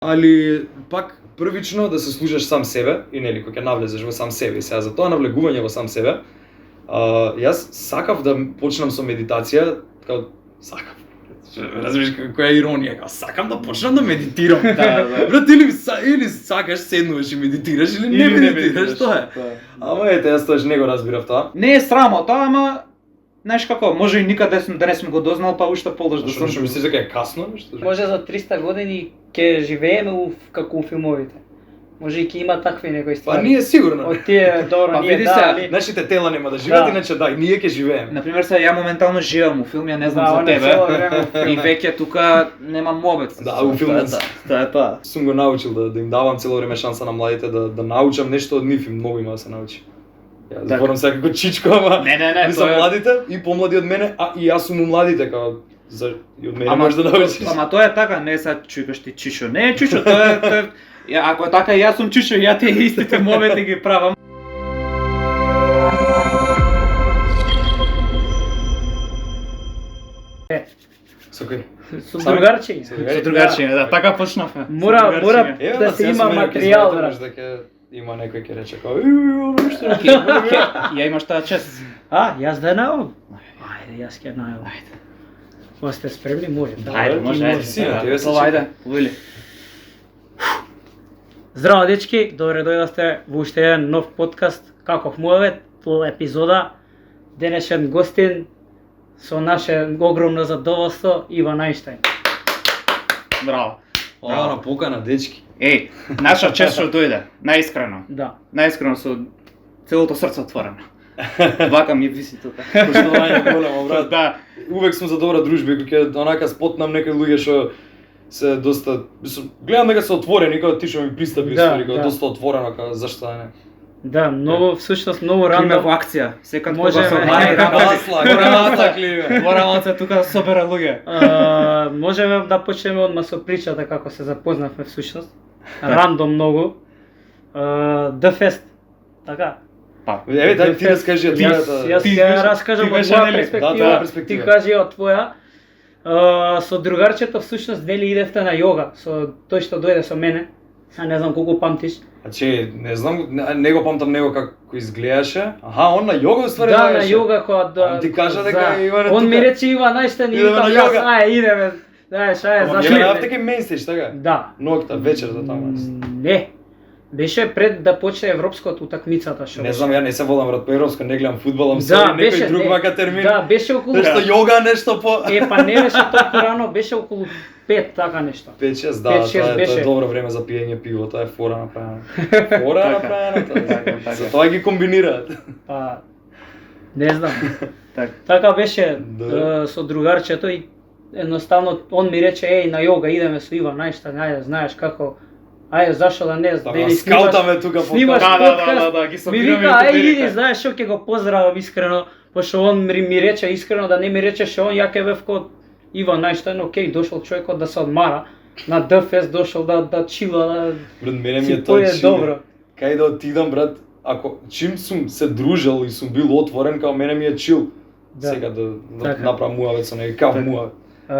Али пак првично да се слушаш сам себе и нели кога ќе навлезеш во сам себе и сега за тоа навлегување во сам себе, јас сакав да почнам со медитација, како сакав. Разбираш која е иронија, како сакам да почнам да медитирам. Брат, или сакаш седнуваш и медитираш или не медитираш, тоа е. Ама ете, јас тоа не го разбирав тоа. Не е срамота, ама знаеш како, може и никаде да не сме го дознал, па уште полош да Што сум. мислиш дека е касно нешто? Може за 300 години ќе живееме како у филмовите. Може и ќе има такви некои ствари. Па ние сигурно. Од тие добро, Па ние види да, се, али... Нашите тела нема да живеат, Да. иначе да, и ние ќе живееме. Например, сега ја моментално живеам у филм, ја не знам Да, за он е тебе. цело време у И веќе тука немам мобет. Да, у филмот. Тоа е тоа. Сум го научил да им давам цело време шанса на младите да научам нешто од нив и многу има да се научи. Ја Така. зборам сега како чичко, ама Не, ви се тоа е. младите и помлади од мене, а и јас сум у младите, како за и од мене Ама можеш да научиш. Ама тоа е така, не са чујкаш ти чичо. Не е чичо, тоа е ја, ако е така јас сум чичо, ја тие истите моменти ги правам. Со кој? Со другарчиња. Со другарчиња, да, така почнавме. Мора да се има материјал, брат. Може дека има некој ќе рече како нешто. Ја имаш таа чест. Јас да најавам? Ајде, јас ќе најавам. Ајде. Кога сте спремни, може. Ајде, може, ајде. Си, тебе се Тоа, ајде, Вили. Здраво, дечки, добре дојдовте во уште еден нов подкаст Каков муавет, по епизода. Денешен гостин со наше огромно задоволство Иван Ајнштајн. Браво. Ова на покана дечки. Еј, наша чест што дојде, најискрено. Да. Најискрено со целото срце отворено. Вака ми виси тука. Поштовање големо, брат. Да. Увек сум за добра дружба, и кога онака спотнам некои луѓе што се доста, гледам дека се отворени, кога ти што ми пристапи Да, истори, кога да. доста отворено, кога зашто да не. Да, многу, всушност многу Киме рандом. во акција. Секад Можеме. кога се обади камера, Гораслак ливе. морам се тука да собера луѓе. Можеме да почнеме одма со причата како се запознавме всушност. Рандом многу. The Fest. Така. Па, Еве, дај ти раскажи од твојата. Јас ти ќе беше- раскажам ти од беше, моја нели? перспектива, Да, твоја ти перспектива. кажи од твоја. Со другарчето всушност нели идевте на јога, со тој што дојде со мене. Ја не знам колку памтиш. Значи, не знам, не го памтам него како изгледаше. Аха, он на јога уствари Да, на доаѓаше. јога која да. Ти кажа дека за- Иване Он ми тука- рече Иван Ајнштајн и Идеме викам на јас, јога. ај идеме. Знаеш, ај, Ама зашли. ја најавте кај мейнстејдж, така? Да. Ноќта, вечерта таму. Не. Беше пред да почне европското утакмицата што. Не беше. знам, ја не се волам брат по европско, не гледам фудбал, ам Да, сори, некој беше друг не. мака термин. Да, беше околу Нешто јога, нешто по па не беше толку рано, беше околу 5 така нешто. 5-6, да, 5-6 тоа е беше. добро време за пиење пиво, тоа е фора направена. Фора Така. направена тоа. Така. За тоа ги комбинираат. Па не знам. така. Така беше Да. со другарчето и едноставно он ми рече еј на јога идеме со Иван Ајнштајн, ајде знаеш како. Ајде зашо да не, Така, дели скаутаме тука по снимаш Да, подкаст. да, ги Ми собираме вика, и ај победите. иди, знаеш што ќе го поздравам искрено, пошто он ми рече искрено да не ми речеше он, ја ќе бев кod Иван Ајнштајн, окей, дошол човекот да се одмара, на The Fest дошол да чила, да Брат, мене ми си е тоа појде чило. добро. Кај да отидам, брат, ако чим сум се дружел и сум бил отворен, као мене ми е чил. Да. Сега да Така. направам муавет со него, кав муавет.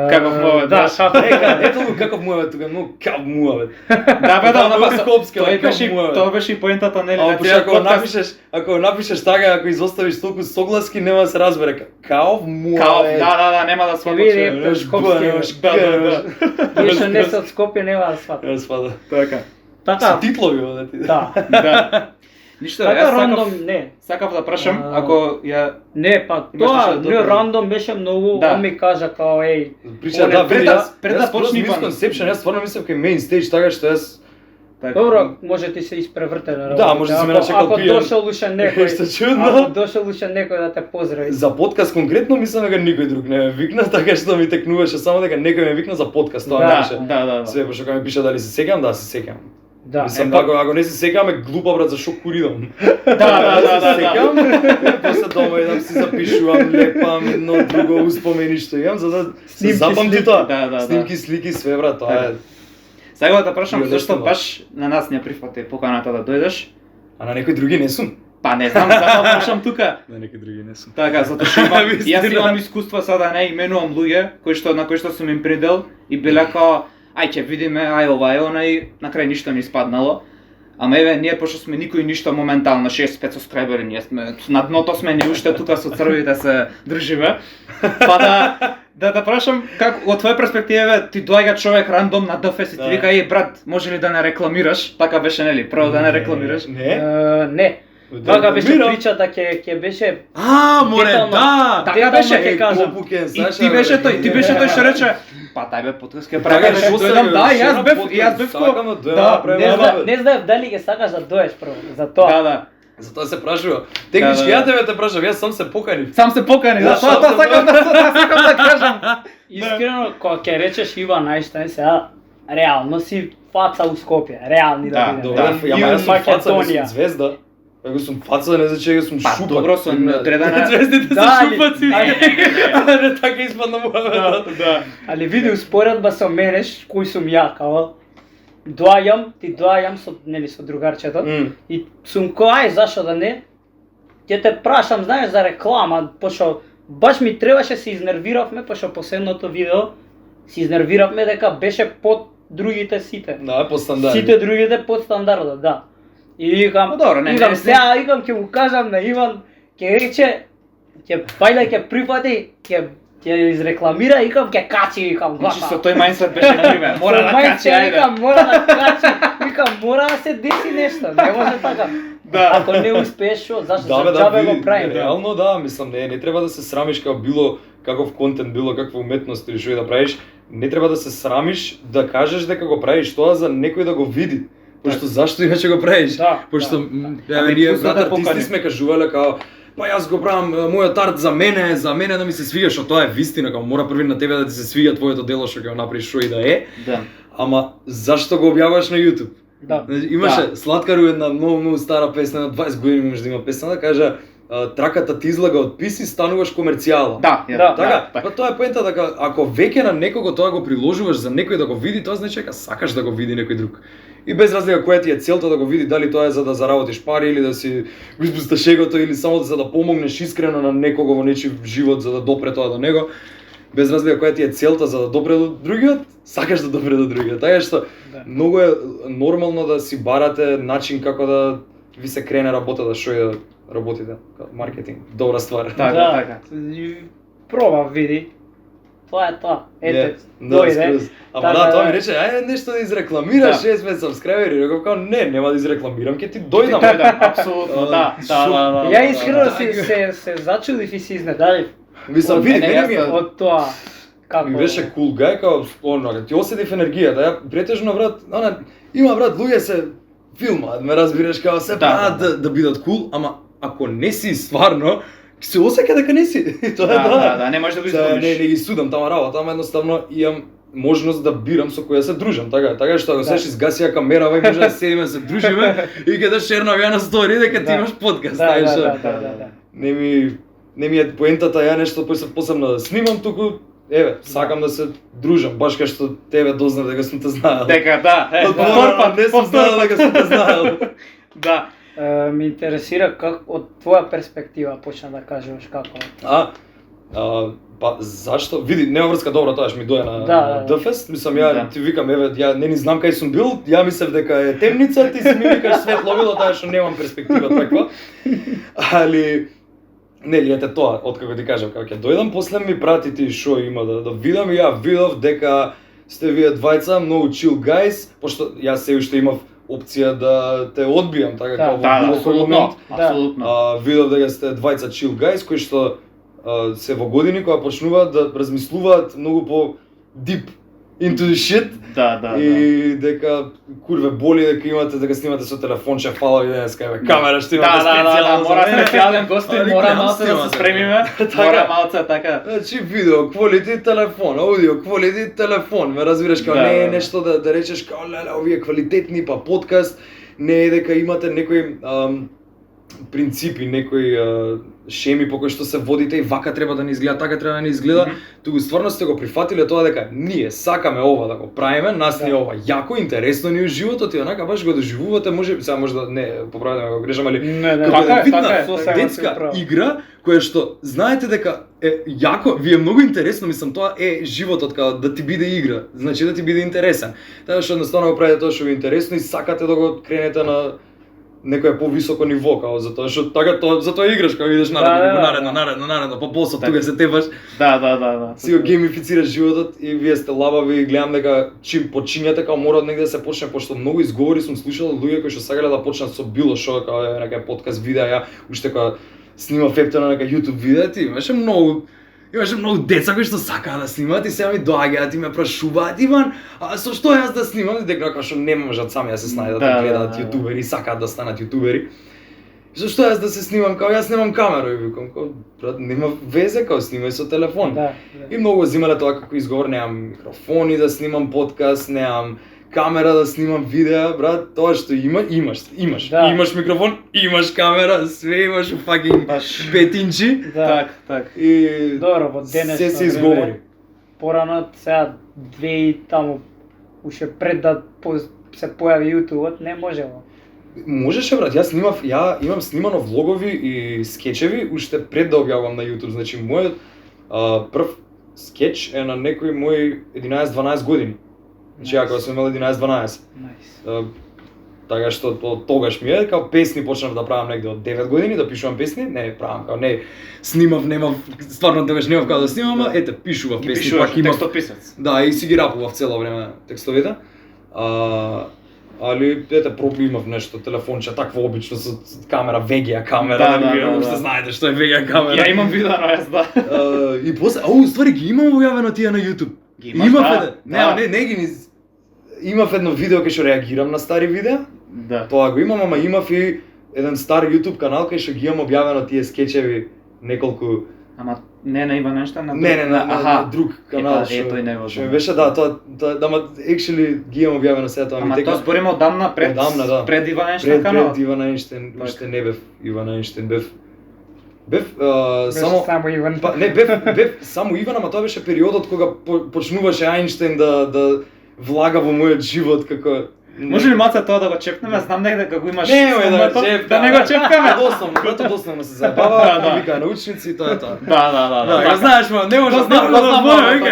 Каков муавет, да, знаеш? како Ето го каков муавет тука, но кав муавет. Да, бе, да, Тоа ама е скопски, тоа како беше муавет. тоа беше и поентата нели А на пошто целиот ако напишеш така, ако изоставиш толку согласки, нема да се разбере. Каов муавет. Као, да, нема да сватиш. види, Немаш Скопски, буа, немаш да, да, да. Вие што не се од Скопје нема да сватат. Не спада. Така. Така, Со титлови да ти. да. Да. Ништо, Така јас рандом сакав, не. сакав да прашам, А, ако ја Не, па Имаш тоа нешто да не добро? рандом беше многу, Да. он ми кажа као еј, Прича, Оле, да, пред види, да- јас пред да јас почне просто Иван. misconception, јас стварно мислам кај main stage, така што јас така. добро, може ти се испревртена Да, може да си ме начекал Ако пијан. дошол уште некој, Што чудно. ако дошол уште некој да те поздрави. За подкаст конкретно мислам дека никој друг не ме викна, така што ми текнуваше само дека некој ме викна за подкаст, тоа Да, беше. Да. Све пошто кога ми пиша дали се сеќавам, да се сеќавам. Да, Мислам, па- ако не се сеќавам, е глупа брат, за шо куридам. Да. Се сеќавам, после дома идам си запишувам, лепам едно друго успомени што имам за да се Снимки, запамти слики. тоа. Да. Снимки, слики, све брат, тоа е. Сега да прашам Био зашто дестинал. баш на нас не прифати поканата да дојдеш? А на некои други не сум. Па не знам, затоа прашам тука. На некои други не сум. Така, затоа што имам, Вистина. јас имам искуства, сега да не именувам луѓе на кои што сум им придел и биле као ај ќе видиме, ај ова е она и на крај ништо не испаднало. Ама еве, ние пошто сме никој ништо моментално 6-5 сабскрајбери, ние сме на дното сме ни уште тука со црвите се држиме. Па да прашам как од твоја перспектива ти доаѓа човек рандом на ДФС и ти вика еј брат, може ли да не рекламираш? Така беше нели? Прво да не рекламираш. Не. Така беше причата ќе беше Море, да! Така беше ќе кажам. И ти беше тој што рече, па тај бе подкаст ќе прави што дојдам, да, јас бев Сакам да да, дојдам. Не знаев дали ќе сакаш да доеш прво, за тоа. Да. Затоа се прашува. Технички ја тебе те прашав, јас сам се поканив. Сам се покани, да, тоа сакам да кажам. Искрено, кога ќе речеш Иван Ајштајн, сега реално си фаца у Скопје, реални да бидеме. Добре, јас сум фаца, не сум звезда. Ако сум фаца, не значи дека сум Па шупат. добро сум одредена. Звездите се шупаци. Не така испадна муавета. Да. Али види успоредба со менеш, кој сум ја, као доаѓам со другарчето и сум кој, зашо да не? Ќе те прашам, знаеш, за реклама, пошто баш ми требаше, се изнервиравме, пошто последното видео се изнервиравме дека беше под другите сите. Да, по стандард. Сите другите под стандардот, да. И викам, сега викам ќе му кажам на Иван, ќе рече, ќе прифати, ќе изрекламира, викам ќе качи, викам глава. Значи со тој мајндсет беше криве. Мора да качи, викам мора да качи, викам мора да се деси нешто, не може така. Да. Ако не успееш, зашто Да, джабе го правиме. реално да, мислам не треба да се срамиш како било каков контент, било каква уметност или што и да правиш, не треба да се срамиш да кажеш дека го правиш тоа за некој да го види. Пошто зашто иначе го правиш? Да, Пошто Ами, ние пуста брат да артисти покани. сме кажувале као па јас го правам мојот арт за мене да ми се свига, што тоа е вистина, као мора први на тебе да ти се свига твоето дело што ќе го направиш што и да е. Да. Ама зашто го објавуваш на YouTube? Да. Имаше Да. Слаткару една многу стара песна, на 20 години може да има песна, да кажа траката ти излага од писи, стануваш комерцијала. Да, Така, па тоа е поента дека ако веќе на некого тоа го приложуваш за некој да го види, тоа значи дека сакаш да го види некој друг. И без разлика која ти е целта да го види, дали тоа е за да заработиш пари или да си го испусташ егото или само за да помогнеш искрено на некого во нечив живот за да допре тоа до него. Без разлика која ти е целта за да допре до другиот, сакаш да допре до другиот. Така што многу е нормално да си барате начин како да ви се крене работата, што е да работите, маркетинг, добра ствар. Така. Проба, види. Тоа е тоа. Ете, Да, дојде. скроз. Ама да, тоа ми рече, ајде нешто да изрекламираш, 6 сабскрајбери, реков као нема да изрекламирам, ќе ти дојдам. Апсолутно, да. Ја искрено се зачудив и се изненадив Мислам, види, мене ми е од тоа. Како ми беше кул гај, као оно, ти осетив енергијата. Ја претежно брат, има брат луѓе се филмаат, ме разбираш, као се прават да бидат кул, ама ако не си стварно, ќе се осеќа дека не си. Тоа е тоа. Да, не можеш да го Не изгубиш. ги судам тама работа, ама едноставно имам можност да бирам со која се дружам, така што ако сеш изгасија камерава и може да седиме се дружиме и ќе да шернав ја на стори дека ти имаш подкаст, Да. Не ми е поентата ја нешто посебно да снимам, туку еве, сакам да се дружам, баш кај што тебе дознав дека сум те знаел. Дека Од повторпат не сум знаел дека сум те знаел. Да. Ме интересира как од твоја перспектива почна да кажеш како. Па зашто? Види, нема врска, добро, тоа што ми дојде на Да. ДФест, мислам ја ти викам еве, ја не ни знам кај сум бил, ја мислев дека е темница, ти си ми викаш светло било, тоа што немам перспектива таква. Али нели ете тоа, откако ти кажам, како ќе дојдам, после ми прати ти шо има да видам и ја видов дека сте вие двајца многу chill guys, пошто јас се уште имав опција да те одбијам, така како во било кој момент. Апсолутно. Видов дека сте двајца chill guys кои што се во години кога почнуваат да размислуваат многу по deep into the shit и дека курве боли дека имате дека снимате со телефонче, фала ви денеска еве камера што имате специјално. Мора специјален гостин, мора малце да се спремиме. Мора малце така. Значи видео quality телефон, аудио quality телефон, ме разбираш како не е нешто да речеш како леле овие квалитетни па подкаст, не е дека имате некои принципи, некои шеми по кои што се водите и вака треба да не изгледа, така треба да не изгледа, туку стварно сте го прифатиле тоа дека ние сакаме ова да го правиме, нас ни е ова јако, интересно ни е животот и онака баш го доживувате, сега може да не поправете ме го грешам, али Не, како така видна е, сосема детска игра која што знаете дека јако, ви е многу интересно, мислам, тоа е животот, као да ти биде игра, значи да ти биде интересен. Така што едноставно го правите тоа што ви е интересно и сакате да го кренете на некое повисоко ниво, као затоа што така затоа играш, као идеш наредно, по босот, тука се тепаш. Да. Си го геймифицираш животот и вие сте лабави и гледам дека чим почињате као мора негде да се почне, пошто многу изговори сум слушал луѓе кои што сакале да почнат со било што, као нека подкаст видеа, ја уште кога снимав ефтено нека YouTube видеа, ти имаше многу деца кои што сакаа да снимаат и сега ми доаѓаат и ме прашуваат: Иван, а со што јас да снимам? И дека што не можат сами да се снајдат да гледаат јутубери и сакаат да станат јутубери. Со што јас да се снимам? Као јас немам камера, и викам, брат, нема везе, као снимај со телефон. И многу земале тоа како изговор, немам микрофони да снимам подкаст, немам камера да снимам видеа, брат, тоа што имаш. Имаш микрофон, имаш камера, све имаш у fucking 5 инчи. Так. И добро, во денешно се изговори. Порано сега 2 таму уште пред да се појави YouTube-от, не можело. Можеше, брат, јас имам снимано влогови и скечеви уште пред да објавам на YouTube. Значи мојот прв скеч е на некои мои 11-12 години. Значи ја кога сум имал 11-12. Така што тогаш ми е, као песни почнав да правам негде од 9 години, да пишувам песни, не правам као не снимав, немав, стварно тогаш немав као да снимам, ете пишував песни, пак имав текстописец. Да, и си ги рапував цело време текстовите. Али ете имав нешто телефонче такво обично со камера, VGA камера, уште знаете што е VGA камера. Ја имам видено јас, да. И после, ствари ги имам објавено тие на YouTube. Имав едно видео кај што реагирам на стари видеа. Да. Тоа го имам, ама имав и еден стар YouTube канал кај што ги имам објавено тие скечеви неколку. Ама не на Иван Einstein, на друг канал тој не го што беше тоа, ама actually ги имам објавено сега тоа ми тека. Ама тоа збориме одамна пред Иван Einstein канал. Пред Иван Einstein, уште не бев Иван Einstein, бев само Иван. Не, бев само Иван, ама тоа беше периодот кога почнуваше Einstein да влага во мојот живот како. Може ли маца тоа да го чепнеме? Знам дека го имаш. Да не го чепкаме. Дословно се забава, вика научници и тоа е тоа. Да. Го знаеш, ма не може да зборам.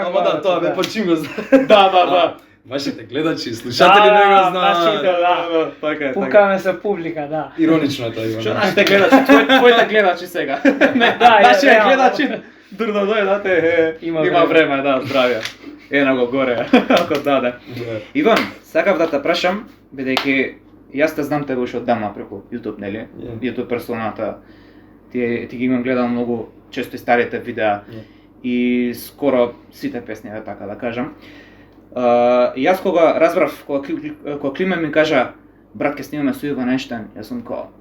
Ама да, тоа бе почим го знам. Да. Вашите гледачи, слушатели не го знаат. Да. Така е. Пукаме се публика, да. Иронично е тоа, Иван. Што нашите гледачи, твоите гледачи сега. Нашите гледачи дур да дојдат, има време, да, здравје. Ена го горе, ако даде. Иван, сакав да те прашам, бидејќи јас те знам тебе уште одамна преку YouTube, нели? YouTube персоната. Ти ги имам гледал многу често и старите видеа и скоро сите песни, така да кажам. Јас кога разбрав, кога Климе ми кажа: брат, ке снимаме со Иван Einstein, јас сум као: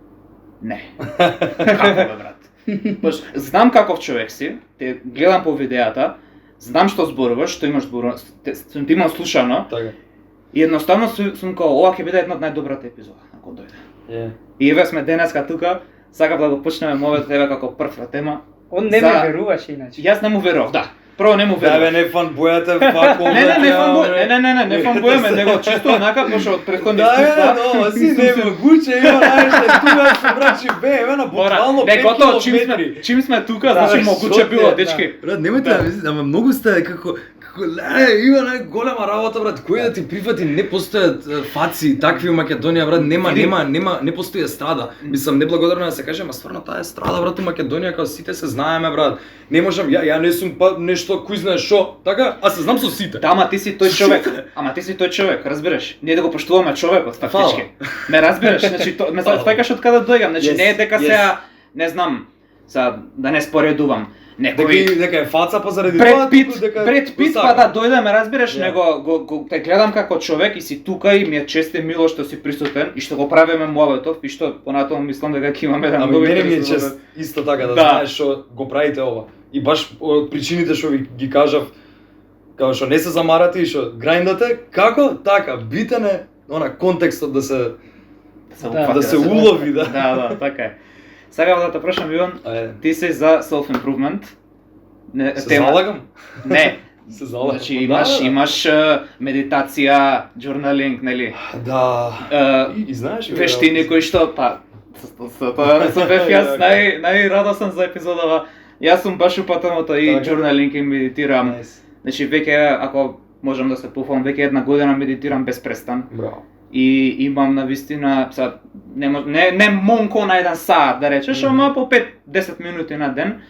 не. Како бе, брат? Знам каков човек си, те гледам по видеата, знам што зборуваш, што имаш зборувано, сум ти имал слушано. Така. И едноставно сум као, ова ќе биде една од најдобрата епизода, ако дојде. И еве сме денеска тука, сакав да го почнеме мовето тебе како прва тема. Он не ме веруваше иначе. Јас не му верував, да. Прво не му верував. Да бе, не фан бојате, фак он. Не фан бојаме, него чисто онака, пошто од претходни искуства. Да, си не могуче, има најше тука се брачи бе, еве на буквално 5 километри. Чим сме тука, значи могуче било, дечки. Брат, немојте да мислите, ама многу сте како има голема работа, брат, кој да ти прифати, не постојат фаци такви у Македонија, брат, не постои естрада. Мислам, неблагодарно да се каже, ама стварно таа естрада, брат, у Македонија, као сите се знаеме, брат. Не можам, ја не сум па нешто кој знае шо, така, а се знам со сите. Да, ама ти си тој човек, разбираш? Ние да го поштуваме човекот, фактички. Ме разбираш, значи ме сваќаш од каде дојгам, значи не е дека сега, не знам, да не споредувам. Дека е фаца па заради тоа Бред Пит па да дојде, ме разбираш, него те гледам како човек и си тука и ми е чест и мило што си присутен и што го правиме муабетов и што понатаму мислам дека ќе имаме еден добар. Мене ми е чест исто така да знаеш што го правите ова. И баш од причините што ви ги кажав, како што не се замарате и што грајндате, како така битен е контекстот да се улови, да. Да, така е. Сакав да те прашам, Иван, ти си за self-improvement. Се залагам? Не. Се залагам. Значи имаш медитација, journaling, нели? Да. И знаеш вештини кои што, па, со тоа се бев јас најрадосен за епизодава, Јас сум баш упатеното и Така. журналинг и медитирам. Nice. Значи веќе, ако можам да се пофалам, веќе 1 година медитирам без престан. Браво. И имам навистина, сега, не монко на 1 саат да речеш, ама по 5-10 минути на ден.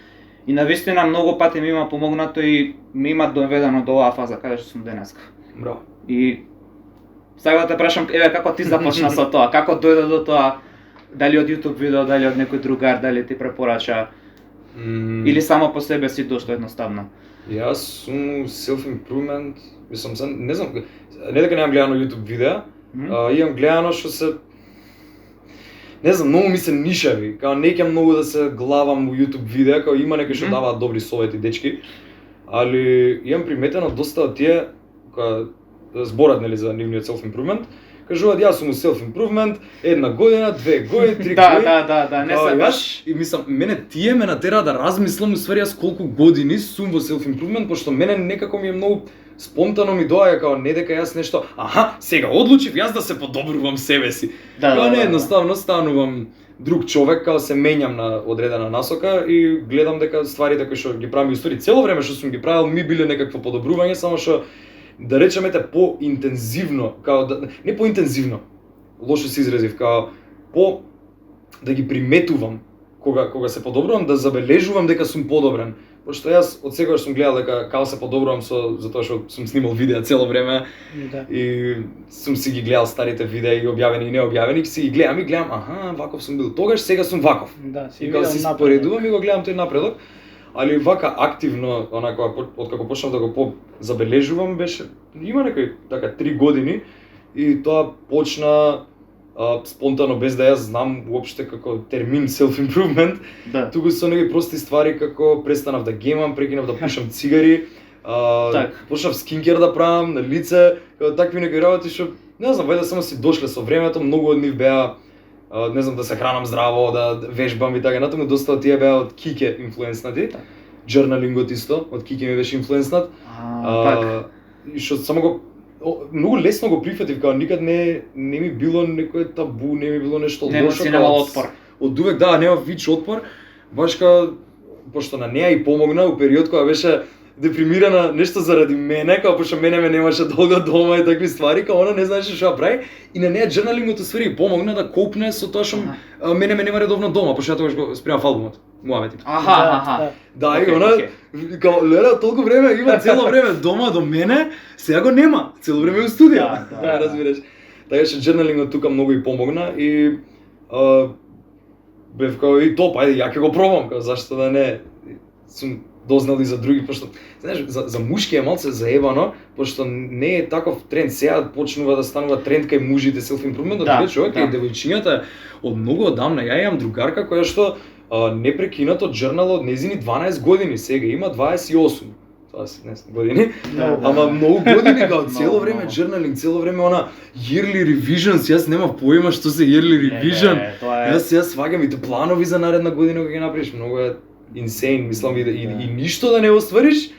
И навистина многу пати ми има помогнато и ми има доведено до оваа фаза каде што сум денеска. Браво. И сега да те прашам, еве како ти започна со тоа, како дојде до тоа, дали од YouTube видео, дали од некој другар, дали ти препорача, или само по себе си дошло едноставно? Јас сум self-improvement, мислам, не знам, не дека немам гледано YouTube видеа, имам гледано што се, не знам, многу ми се нишеви, као не ќе многу да се главам во YouTube видеа, као има некои што даваат добри совети дечки, али имам приметено доста од тие, која зборат нели за нивниот self-improvement, кажуваат јас сум у self-improvement, 1 година, 2 години, 3 години. Да, не се баш. И мислам, мене тие ме натера да размислам уствари јас колку години сум во self-improvement, пошто мене некако ми е многу спонтано ми доаѓа као не дека јас нешто, сега одлучив јас да се подобрувам себе си. Да, Не, едноставно станувам друг човек, као се менјам на одредена насока и гледам дека стварите кои што ги правам истори цело време што сум ги правил ми биле некакво подобрување, само што да речеме поинтензивно, као да, не поинтензивно, лошо се изразив, као да ги приметувам кога се подобрувам, да забележувам дека сум подобрен. Пошто јас од секогаш сум гледал дека као се подобрувам затоа што сум снимал видеа цело време и сум си ги гледал старите видеа и објавени и необјавени, си ги гледам, ваков сум бил тогаш, сега сум ваков. Да, си И кога си споредувам и го гледам тој напредок, али вака активно, откако почнав да го забележувам, беше, има некои така 3 години и тоа почна спонтано без да јас знам уопште како термин self-improvement, туку со некои прости ствари како престанав да гемам, прекинав да пушам цигари, почнав скинкер да правам на лице, како такви некои работи што не знам, вајде само си дошле со времето, многу од нив беа не знам, да се хранам здраво, да вежбам и така натаму, доста од тие беа од Кике инфлуенснати. Джорналингот исто, од Кике ми беше инфлуенснат. И што само го многу лесно го прифатив, као никад не ми било некој табу, не ми било нешто лошо. Не немал отпор. Од увек нема вич отпор, баш као пошто на неа и помогна у период кога беше депримирана нешто заради мене, као пошто мене ме немаше долго дома и такви ствари, као она не знаеше што да прави и на неа джорналингот уствари помогна да копне со тоа што мене ме нема редовно дома, пошто ја тогаш го спремав албумот. Муавети. Да, и она као леле толку време има цело време дома до мене, сега го нема, цело време у студија. Да, разбираш. Така што джорналингот тука многу и помогна и бев као и топ, ајде ја ќе го пробам, као зашто да не. Сум дознал и за други, пошто знаеш, за мушки е малце заебано, пошто не е таков тренд, сега почнува да станува тренд кај мужите self-improvement, да човек кај девојчињата од многу одамна. Ја имам другарка која што непрекинато джорнала од незини 12 години, сега има 28. Тоа се години, ама многу години, као цело време джорналинг, цело време она yearly revisions, јас немав поима што се yearly revision. Јас сваѓам и планови за наредна година кога ќе направиш, многу е insane, мислам и ништо да не оствариш,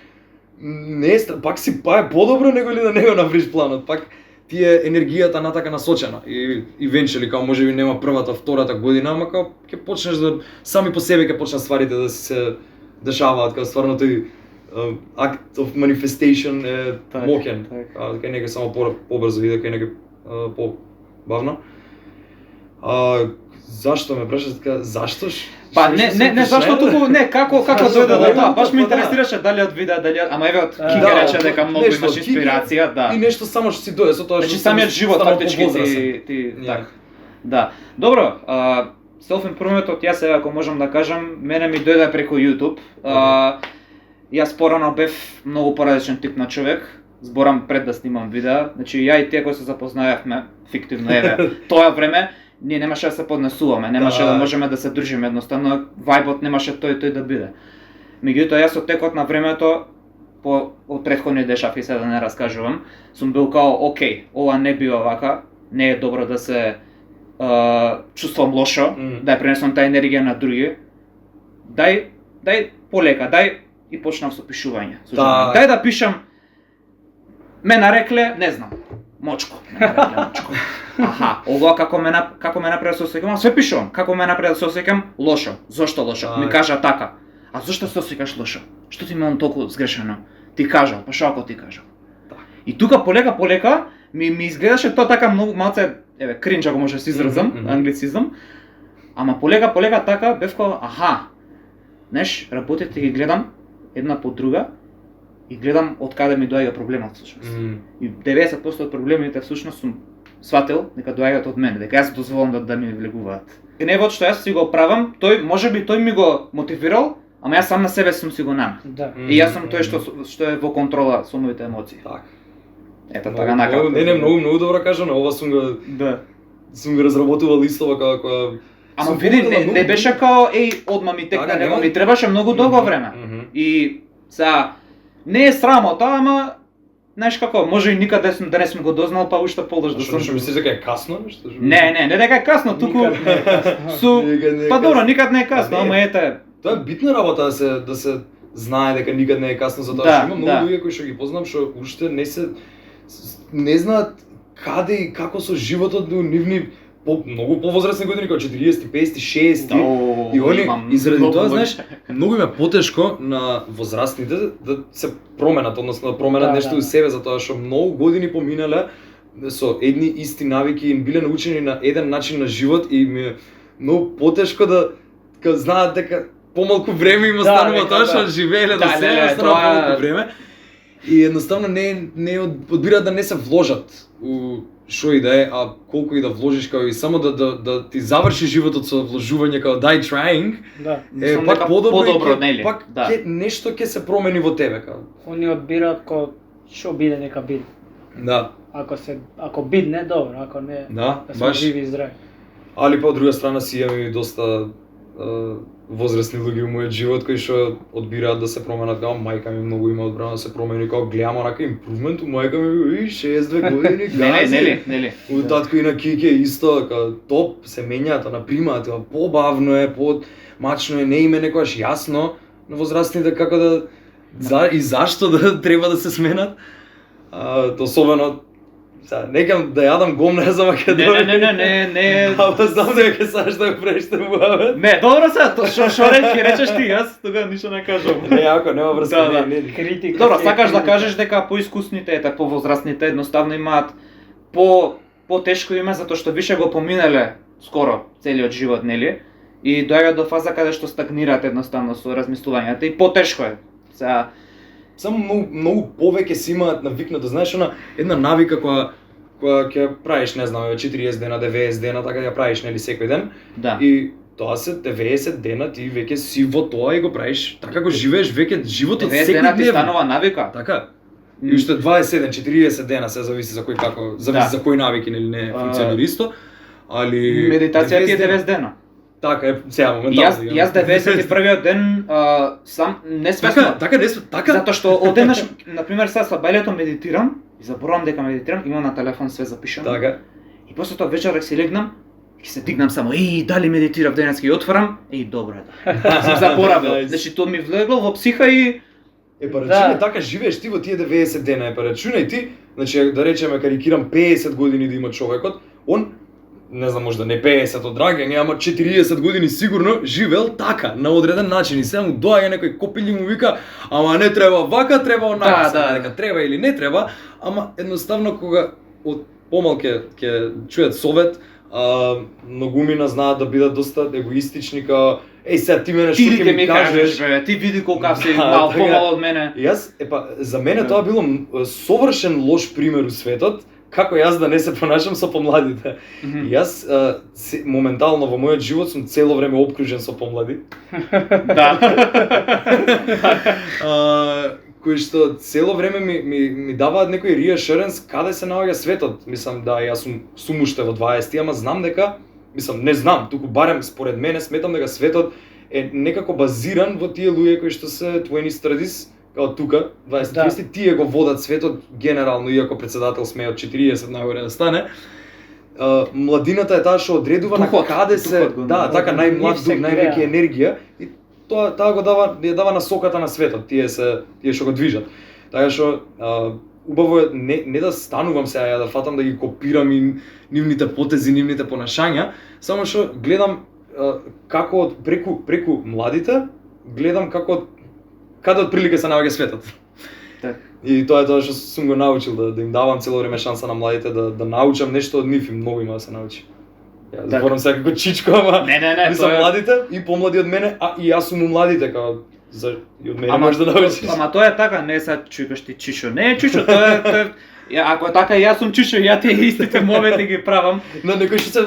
не е, пак си подобро него ли да не го направиш планот, пак ти е енергијата натака насочена и eventually, као можеби нема првата, втората година, ама као ќе почнеш да сами по себе ќе почнат стварите да се дешаваат, као стварно тој act of manifestation е моќен, кај некој само побрзо иде, кај некој побавно. Зашто ме прашаш така, заштош? Па не зашто туку, не како дојде до тоа, баш ме интересираше дали од видеа, дали ама еве од Кике рече дека многу имаш инспирација, да. И нешто само што си дојде со тоа што значи самиот живот фактички ти така. Да. Добро, self-improvementот јас сега ако можам да кажам, мене ми дојде преку YouTube. Јас порано бев многу поразличен тип на човек. Зборам пред да снимам видеа, значи ја и тие кои се запознаевме фиктивно еве тоа време ние немаше да се поднесуваме, немаше да можеме да се држиме, едноставно вајбот немаше тој да биде. Меѓутоа јас од текот на времето од претходни дешави сега да не раскажувам, сум бил као окей, ова не бива вака, не е добро да се чувствувам лошо, да ја пренесам таа енергија на други. Дај полека, и почнав со пишување. Дај да пишам. Ме нарекле, не знам. Мочко. Ова како ме направи да се осеќам, све пишувам. Како ме направи да се осеќам? Лошо. Зошто лошо? Ми кажа така. а зошто се осеќаш лошо? Што ти имам толку сгрешено? Ти кажал, па што ако ти кажал? И тука полека ми изгледаше тоа така многу малце, кринч ако може да се изразам, англицизам. Ама полека така бев као, аха. Знаеш, работите ги гледам една по друга и гледам од каде ми доаѓа проблемот всушност. И 90% од проблемите всушност сум сватил дека доаѓаат од мене, дека јас дозволам да ми влегуваат. Гневот што јас си го правам, тој ми го мотивирал, ама јас сам на себе сум си го наметнал. Да. И јас сум тој што е во контрола со моите емоции. Така. Ето така накратко. Не, многу добро кажано, ова сум го разработувал исто како. Ама види, не беше као одма ми текна, него ми требаше многу долго време. И сега не е срамота, ама знаеш како, може и никаде да не сум го дознал, па уште полош да сум. Што мислиш дека е касно нешто? Не дека е касно, туку па добро, никад не е касно, ама ете. Тоа е битна работа да се знае дека никад не е касно, затоа што има многу луѓе кои што ги познам што уште не знаат каде и како со животот до нивни многу повозрасни години, како 40, 50, 60 и они и заради тоа, знаеш, многу им е потешко на возрастните да се променат, односно да променат нешто у себе, затоа што многу години поминале со едни исти навики, им биле научени на еден начин на живот и ми е многу потешко да знаат дека помалку време им останува тоа што живееле до сега, останува помалку време. И едноставно не одбираат да не се вложат у што и да е, а колку и да вложиш као и само да ти заврши животот со вложување као die trying. Да. Е пак подобро, нели? пак нешто ќе се промени во тебе као. Они одбираат ко што биде нека биде. Да. Ако бидне добро, ако не да сме живи и здрави. Али па од друга страна си имаме и доста возрастни луѓе во мојот живот кои што одбираат да се променат, као мајка ми многу има одбрана да се промени, као гледам онака импрувмент, мајка ми 62 години, гази. Нели. У татко и на Кике исто, као топ се менјаат, напримат, побавно е, мачно е, не име некојаш јасно на возрастните како да и зашто да треба да се сменат. Особено некам да јадам гомна за Македонија. Не. Ама знам дека саш да го прештевуваме. Не, добро се, што речеш ти, јас тога ништо не кажам. Не, ако нема врска, не. Критика. Добро, сакаш да кажеш дека поискусните, повозрастните едноставно имаат потешко име затоа што више го поминале скоро целиот живот, нели? И доаѓаат до фаза каде што стагнираат едноставно со размислувањата и потешко е. Само многу повеќе си имаат навикнато, знаеш, една навика која ќе правиш, не знам, 40 дена, 90 дена, така ја правиш нели секој ден. Да. И тоа се 90 дена ти веќе си во тоа и го правиш, така го живееш веќе животот секој 90 дена ти станува навика. Така. И уште 27, 40 дена се зависи за кој како, зависи за кој навики нели не функционира исто. Али медитацијата е 90 дена. Така е, сега моментално. Јас 91-виот ден сам несвесно. Така. Затоа што одеднаш, на пример, сега сабајлето медитирам и заборавам дека медитирам, имам на телефон све запишано. Така. И после тоа вечерак си легнам и се дигнам само, дали медитирав денеска и отварам, добро е да. Сум заборавил. Значи тоа ми влегло во психа и па рачунај така живееш ти во тие 90 дена, па рачунај ти, значи да речеме карикирам 50 години да има човекот, он не знам, можда не 50 од драгање, ама 40 години сигурно живел така, на одреден начин и сега му доаѓа некој копил и му вика, ама не треба вака, треба онака, дека треба или не треба, ама едноставно кога од помал ќе чујат совет, многумина знаат да бидат доста егоистични, као сега ти мене што ќе ми кажеш, ти види колку си мал помал од мене. Јас, за мене тоа било совршен лош пример у светот, како јас да не се понашам со помладите. Јас моментално во мојот живот сум цело време опкружен со помлади. Да. Кои што цело време ми даваат некој reassurance каде се наоѓа светот. Мислам да јас сум уште во 20-ти, ама знам дека, не знам, туку барем според мене сметам дека светот е некако базиран во тие луѓе кои што се 20 страдис, као тука, 20-30, тие го водат светот генерално, иако председател сме од 40 најгоре да стане. Младината е таа што одредува на каде се, така најмлад дух, највеќе енергија и таа го дава насоката на светот, тие што го движат. Така што убаво е не да станувам сега ја да фатам да ги копирам и нивните потези, нивните понашања, само што гледам како преку младите гледам како каде отприлика се наоѓа светот. Так. И тоа е тоа што сум го научил, да им давам цело време шанса на младите да научам нешто од нив, и многу има да се научи. Ја Так. зборам сега како чичко, ама Не, мислам тоа е- младите и помлади од мене, а и јас сум у младите, као и од мене Ама можеш да научиш. Ама тоа е така, не са чукаш ти чишо. Не е чишо, тоа е ако е така јас сум чишо, ја тие истите моменти ги правам. На некој што се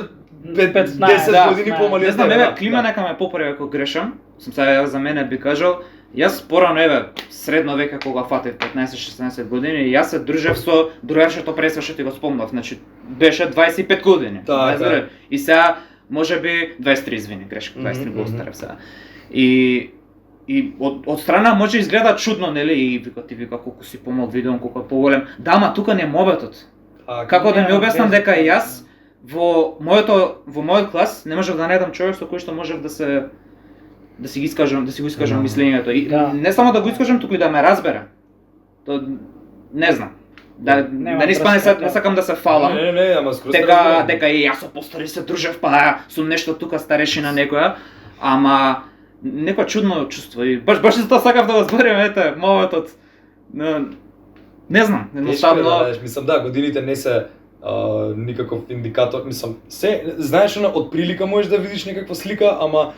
15, 10 да, години да. помали. Не од знам, тебе, еве да, клима да. нека ме поправи ако грешам. Сум сега за мене би кажал, јас порано еве средно века кога фатев 15-16 години, јас се дружев со другарчето пресва што ти го спомнав, значи беше 25 години. Така. Знаеш, и сега можеби 23, извини, грешка, 23 Мгм, го мгм. остарев сега. И од страна може изгледа чудно, нели, и вика ти вика колку си помал, видеам колку е поголем. Да, ама тука не е мобетот. Како да ми Нема објаснам веза. дека и јас во мојот клас не можев да најдам човек со кој што можев да си го искажам Да. мислењето. И Да. не само да го искажам, туку и да ме разбере. То не знам. Да Нема не испане врска, не сакам да се фалам. Не, ама скроз Дека и јас со постари се дружев, па сум нешто тука старешина некоја, ама некоја чудно чувство и баш за тоа сакав да го зборим, ете, моветот. Не знам, едноставно. Мислам да, годините не се никаков индикатор, мислам, знаеш она од прилика можеш да видиш некаква слика, ама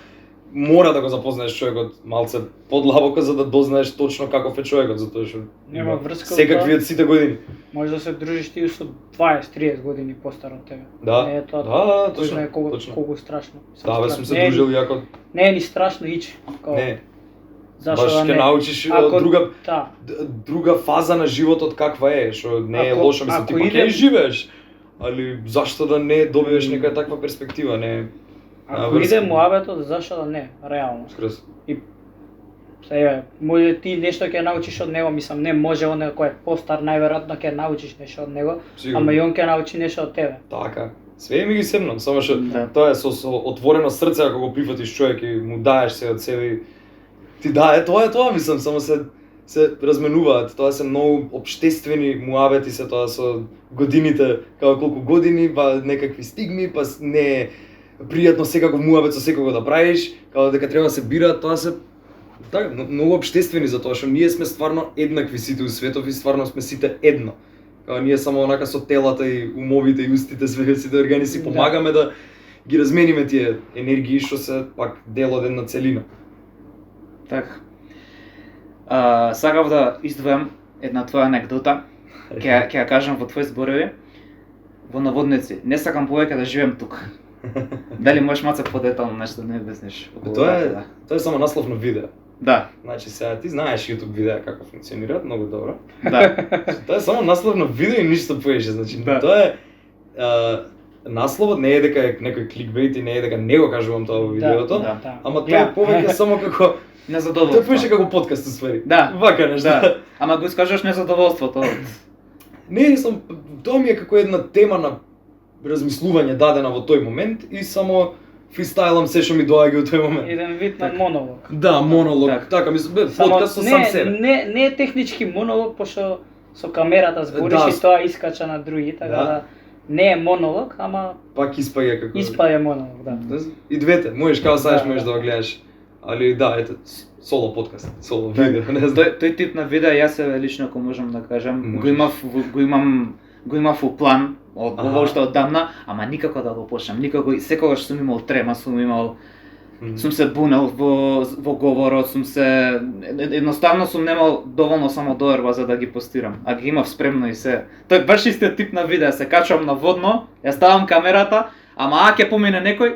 мора да го запознаеш човекот малце подлабоко за да дознаеш точно каков е човекот, затоа што Нема врска од секакви тоа. од сите години. Може да се дружиш ти со 20-30 години постар од тебе. Да, Не е тоа. да, Кој точно, знае точно. колку страшно. Да, бе, сум се Не е ни- дружил јако, Не е ни страшно ич. не, Зашо баш да ќе не? научиш Ако- друга Да. друга фаза на животот каква е, што не е Ако- лошо, мислам, ти ако па идем- ќе живееш, али зашто да не добиеш некоја таква перспектива, не Ако иде муабетот, зашо да не? Реално. скроз. Сега, може ти нешто ќе научиш од него, мислам, не може он кој е постар, најверојатно ќе научиш нешто од него, Сигурно. ама и он ќе научи нешто од тебе. Така. Све ми ги седнам, само што Да. тоа е со отворено срце ако го прифатиш човек и му даеш се од себе. И ти да, тоа е тоа, мислам, само се разменуваат. Тоа се многу општествени муабети се тоа со годините, како колку години, па некакви стигми, па не е пријатно секако муабет со секого да правиш, како дека треба да се бира, тоа се така, многу општествени за тоа што ние сме стварно еднакви сите у светов и стварно сме сите едно. Као ние само онака со телата и умовите и устите сите органи си Да. помагаме да ги размениме тие енергии што се пак дел од една целина. Така. Сакав да издвојам една твоја анекдота. Ќе ја кажам во твои зборови. Во наводници, не сакам повеќе да живеам тука. Дали можеш маца подетално нешто да не обясниш? околу Тоа е само наслов на видео. Да, Значи сега ти знаеш YouTube видеа како функционираат многу добро. да. Тоа е само наслов на видео и ништо поише, значи Да. тоа е насловот не е дека е некој кликбейт и не е дека не го кажувам тоа во видеото, да. ама тоа е повеќе само како тоа Незадоволство. поише како подкаст уствари. Да. Вака нешто. Да. Ама го искажаш незадоволството. Не, сум тоа ми е како една тема на размислување дадена во тој момент и само фристайлам се што ми доаѓа во тој момент. Еден вид на Така. монолог. Да, монолог, Так. така мислам, бе, Само подкаст со сам себе. Не е технички монолог, пошто со камерата збориш Да, и тоа искача на други, така да. да не е монолог, ама Пак испаѓа како испаѓа монолог, да. И двете, можеш како саеш Да, можеш да. да го гледаш. Али да, ете соло подкаст, соло Да. видео, не знам. Тој тип на видео јас се лично ако можам да кажам, Можеш. го имав у план од Аха. ова уште оддамна, ама никако да го почнам. Никако, секогаш сум имал трема, сум се бунел во говорот, едноставно сум немал доволно самодоверба за да ги постирам, а ги имав спремно и се. Тој баш истиот тип на видео, се качувам на водно, ја ставам камерата, ама ќе помине некој,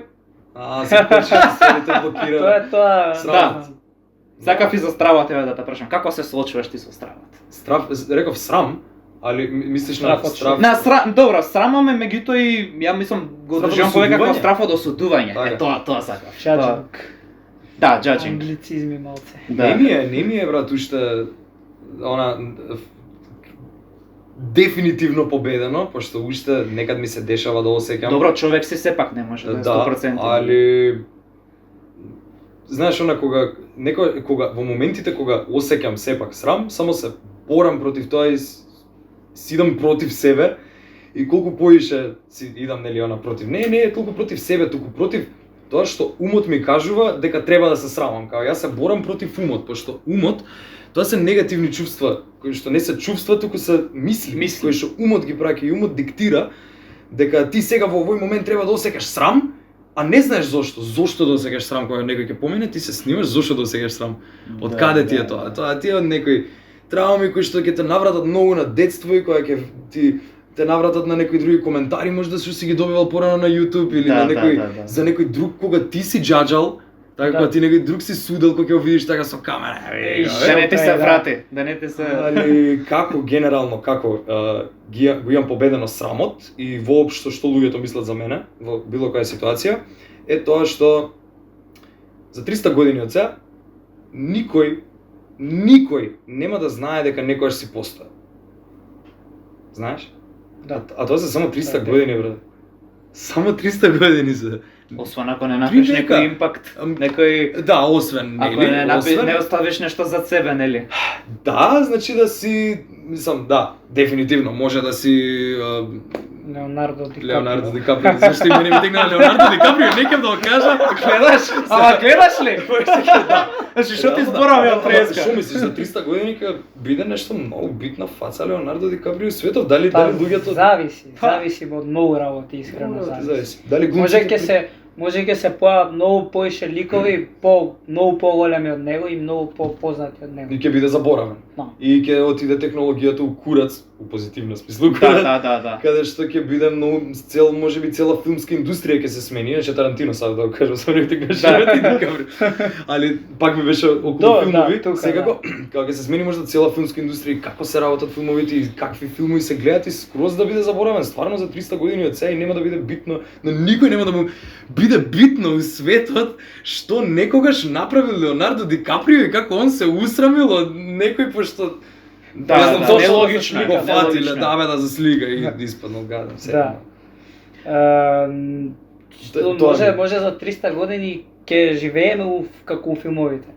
Се почна се те блокира. Тоа е тоа. Срамот. сакав и за стравот тебе да те прашам, како се соочуваш ти со стравот? Страв, реков срам, али мислиш на Страф од страв? На добро, срамаме меѓутоа и ја мислам го Страф од држам повеќе како осудување? страф од осудување. Така. Е тоа сакав. Judging. Да, judging. Англицизми малце. Да. Не ми е брат уште она дефинитивно победено, пошто уште некад ми се дешава да осеќам. Добро, човек си сепак не може да е 100%. али знаеш она кога во моментите кога осеќам сепак срам, само се борам против тоа и си идам против себе и колку поише си идам нели она против. Не е толку против себе, туку против тоа што умот ми кажува дека треба да се срамам, као јас се борам против умот, пошто умот тоа се негативни чувства, кои што не се чувства, туку се мисли, кои што умот ги праќа и умот диктира дека ти сега во овој момент треба да осеќаш срам, а не знаеш зошто. Зошто да осеќаш срам кога некој ќе помине, ти се снимаш зошто да осеќаш срам. Од каде ти е тоа? Тоа ти е од некои трауми кои што ќе те навратат многу на детство и кои ќе ти те навратат на некои други коментари, може да си ги добивал порано на YouTube или на некој за некој друг кога ти си џаџал. Така кога ти некој друг си судел кога ќе го видиш така со камера. Да не ти се врати, да не ти се... Али како генерално, како го имам победено срамот и воопшто што луѓето мислат за мене во било која ситуација, е тоа што за 300 години од сега никој нема да знае дека некојаш си постоја. Знаеш? Да. А тоа се само 300 години, брат. Само 300 години се. Освен ако не направиш некој импакт, некој... Да, освен, нели? Ако не оставиш нешто за себе, нели? Да, значи да си, мислам, да, дефинитивно може да си Леонардо Ди Каприо. Зашто и мене ми тегна Леонардо Ди Каприо, некам да го кажа. Гледаш? Ама гледаш ли? Значи што ти зборам ја преска? Што мислиш за 300 години ќе биде нешто многу битна фаца Леонардо Ди Каприо светов, дали луѓето зависи од многу работи, искрено зависи. Дали може ќе се појават многу поише ликови, многу поголеми од него и многу попознати од него. И ќе биде заборавен. И ќе отиде технологијата у курац, у позитивна смислу курац. Да. Каде што ќе биде многу можеби цела филмска индустрија ќе се смени, иначе Тарантино сад да го кажам, само не ти кажам. Али пак ми беше околу филмови, секако кога ќе се смени можда цела филмска индустрија, како се работат филмовите и какви филмови се гледат и скроз да биде заборавен. Стварно за 300 години од сега и нема да биде битно, на никој нема да му биде битно у светот што некогаш направил Леонардо Ди Каприо и како он се усрамил од некој пошто да, нелогично го фатиле, да заслига и испаднал гаден се. Да. Може за 300 години ќе живееме како у филмовите.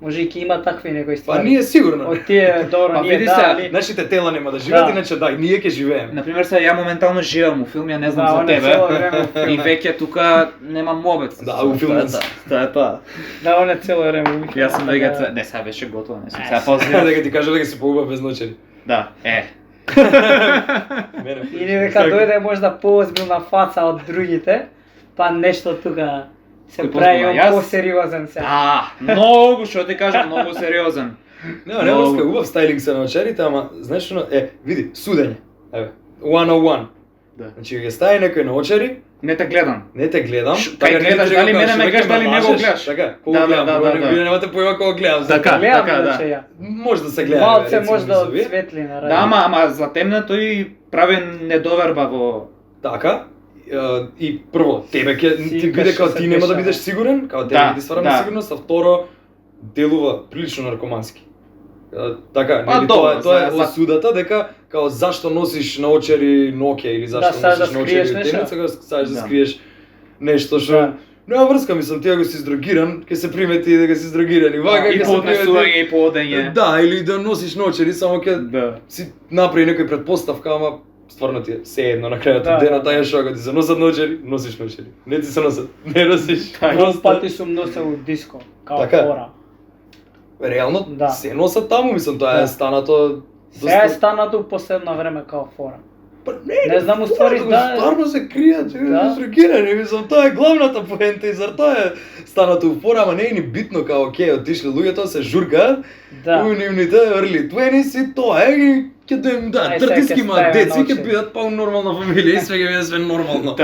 Може и ќе има такви некои ствари. Па ние сигурно. Од тие добро, ние да. Нашите тела нема да живеат, иначе да, и ние ќе живееме. Например, сега ја моментално живеам у филм, ја не знам за тебе. И веќе тука немам мобет. Да, у филм. Тоа е тоа. Да, он е цело време. Јас сум веќе не сега беше готово, не сум сега позна дека ти кажа дека си поубав без ночери. Да, Или дека дојде можда поозбилна фаца од другите, па нешто тука се прави посериозен се. Многу, што ти кажам, многу сериозен. Не врска, убав стайлинг се на очерите, ама знаеш што, види, судење. Еве, 101. Да. Значи ќе стаи некој на очери, не те гледам. Не те гледам. Кај гледаш дали мене ме гледаш дали не го гледаш. Така, кога гледам, вие немате појма кога гледам. Така, да. Може да се гледа. Малце може да осветли на ради. Да, ама затемнато и прави недоверба во. Така. И прво, тебе ќе ти биде као ти нема да бидеш сигурен, као тебе ти стварам сигурност, а второ делува прилично наркомански. Така, нели тоа е осудата дека као зашто носиш наочери ноќе или зашто носиш наочери темница, сакаш да скриеш нешто што нема врска, мислам, ти ако си издрогиран, ќе се примети дека си издрогиран и вака ќе се примети и поодење. Да, или да носиш наочери, само ќе си направи некој предпоставка, ама стварно ти е се едно на крајот од денот, тај што ти се носат наочери, носиш наочери. Не ти се носат, не носиш. Просто пати сум носел диско, као фора. Реално се носат таму, мислам, тоа е станато Сега е станато у последно време као фора. Не знам уствари да. Стварно се кријат, изрогирани, мислам, тоа е главната поента и зар тоа е станато у фора, ама не е ни битно као окей, отишли луѓето се журкаат. У нивните early 20s и тоа е и ќе тртиски имаат деци, ќе бидат па нормална фамилија и све ќе биде све нормално.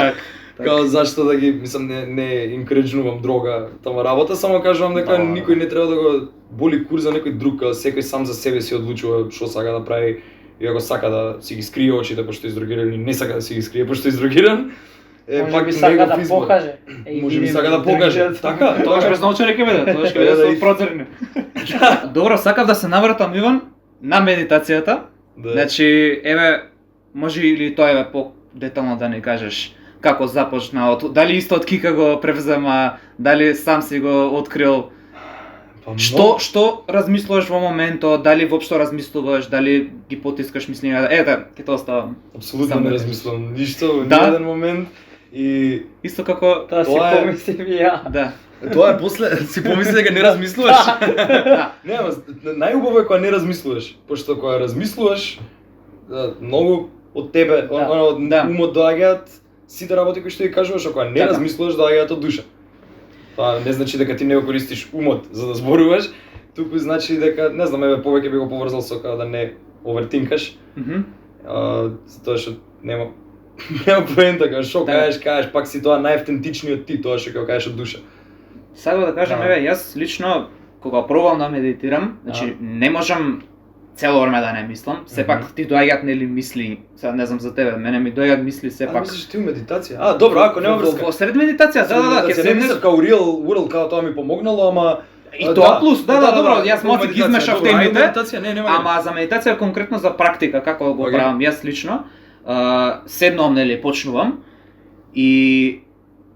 Као зашто да ги, мислам, не инкреджнувам дрога тама работа, само кажувам дека никој не треба да го боли кур за некој друг, секој сам за себе си одлучува што сака да прави и ако сака да си ги скрие очите пошто е издрогиран или не сака да си ги скрие пошто е издрогиран, може би сака да покаже. Може би сака да покаже. Така, тоа без научари ќе биде, тоа ќе биде со процерни. Добро, сакав да се навратам Иван на медитацијата. Значи, еве, може или тоа еве по детално да ни кажеш како започна, дали исто од Кика го превзема, дали сам си го открил. Што размислуваш во моментот, дали воопшто размислуваш, дали ги потискаш мислења, ќе тоа оставам. Апсолутно не размислувам ништо во ниеден момент И Исто како Тоа си Тоа е- помислим и ја. да. тоа е после си помисли дека не размислуваш. Не, ама најубаво е кога не размислуваш, пошто кога размислуваш многу од тебе, Да. од Да. умот доаѓаат сите работи кои што ги кажуваш, а кога не Така. размислуваш доаѓаат од душа. Тоа не значи дека ти не го користиш умот за да зборуваш, туку значи дека не знам, еве повеќе би го поврзал со како да не овертинкаш, Мгм. затоа што нема нема поента кога што Да. кажеш, пак си тоа најавтентичниот ти, тоа што ќе го кажеш од душа. Сега да кажам, Да. еве, јас лично кога пробам да медитирам, значи не можам цело време да не мислам, сепак ти доаѓаат нели мисли, сега не знам за тебе, мене ми доаѓаат мисли сепак. Мислиш ти у медитација? Добро, ако нема врска. Во сред медитација, да, ќе се се не мислам као real world, као тоа ми помогнало, ама И тоа плюс, да, добро, јас може ги измешав Добро, ајде темите. медитација, не, нема. Ама за медитација конкретно за практика како го Океј. правам јас лично, седнувам нели почнувам и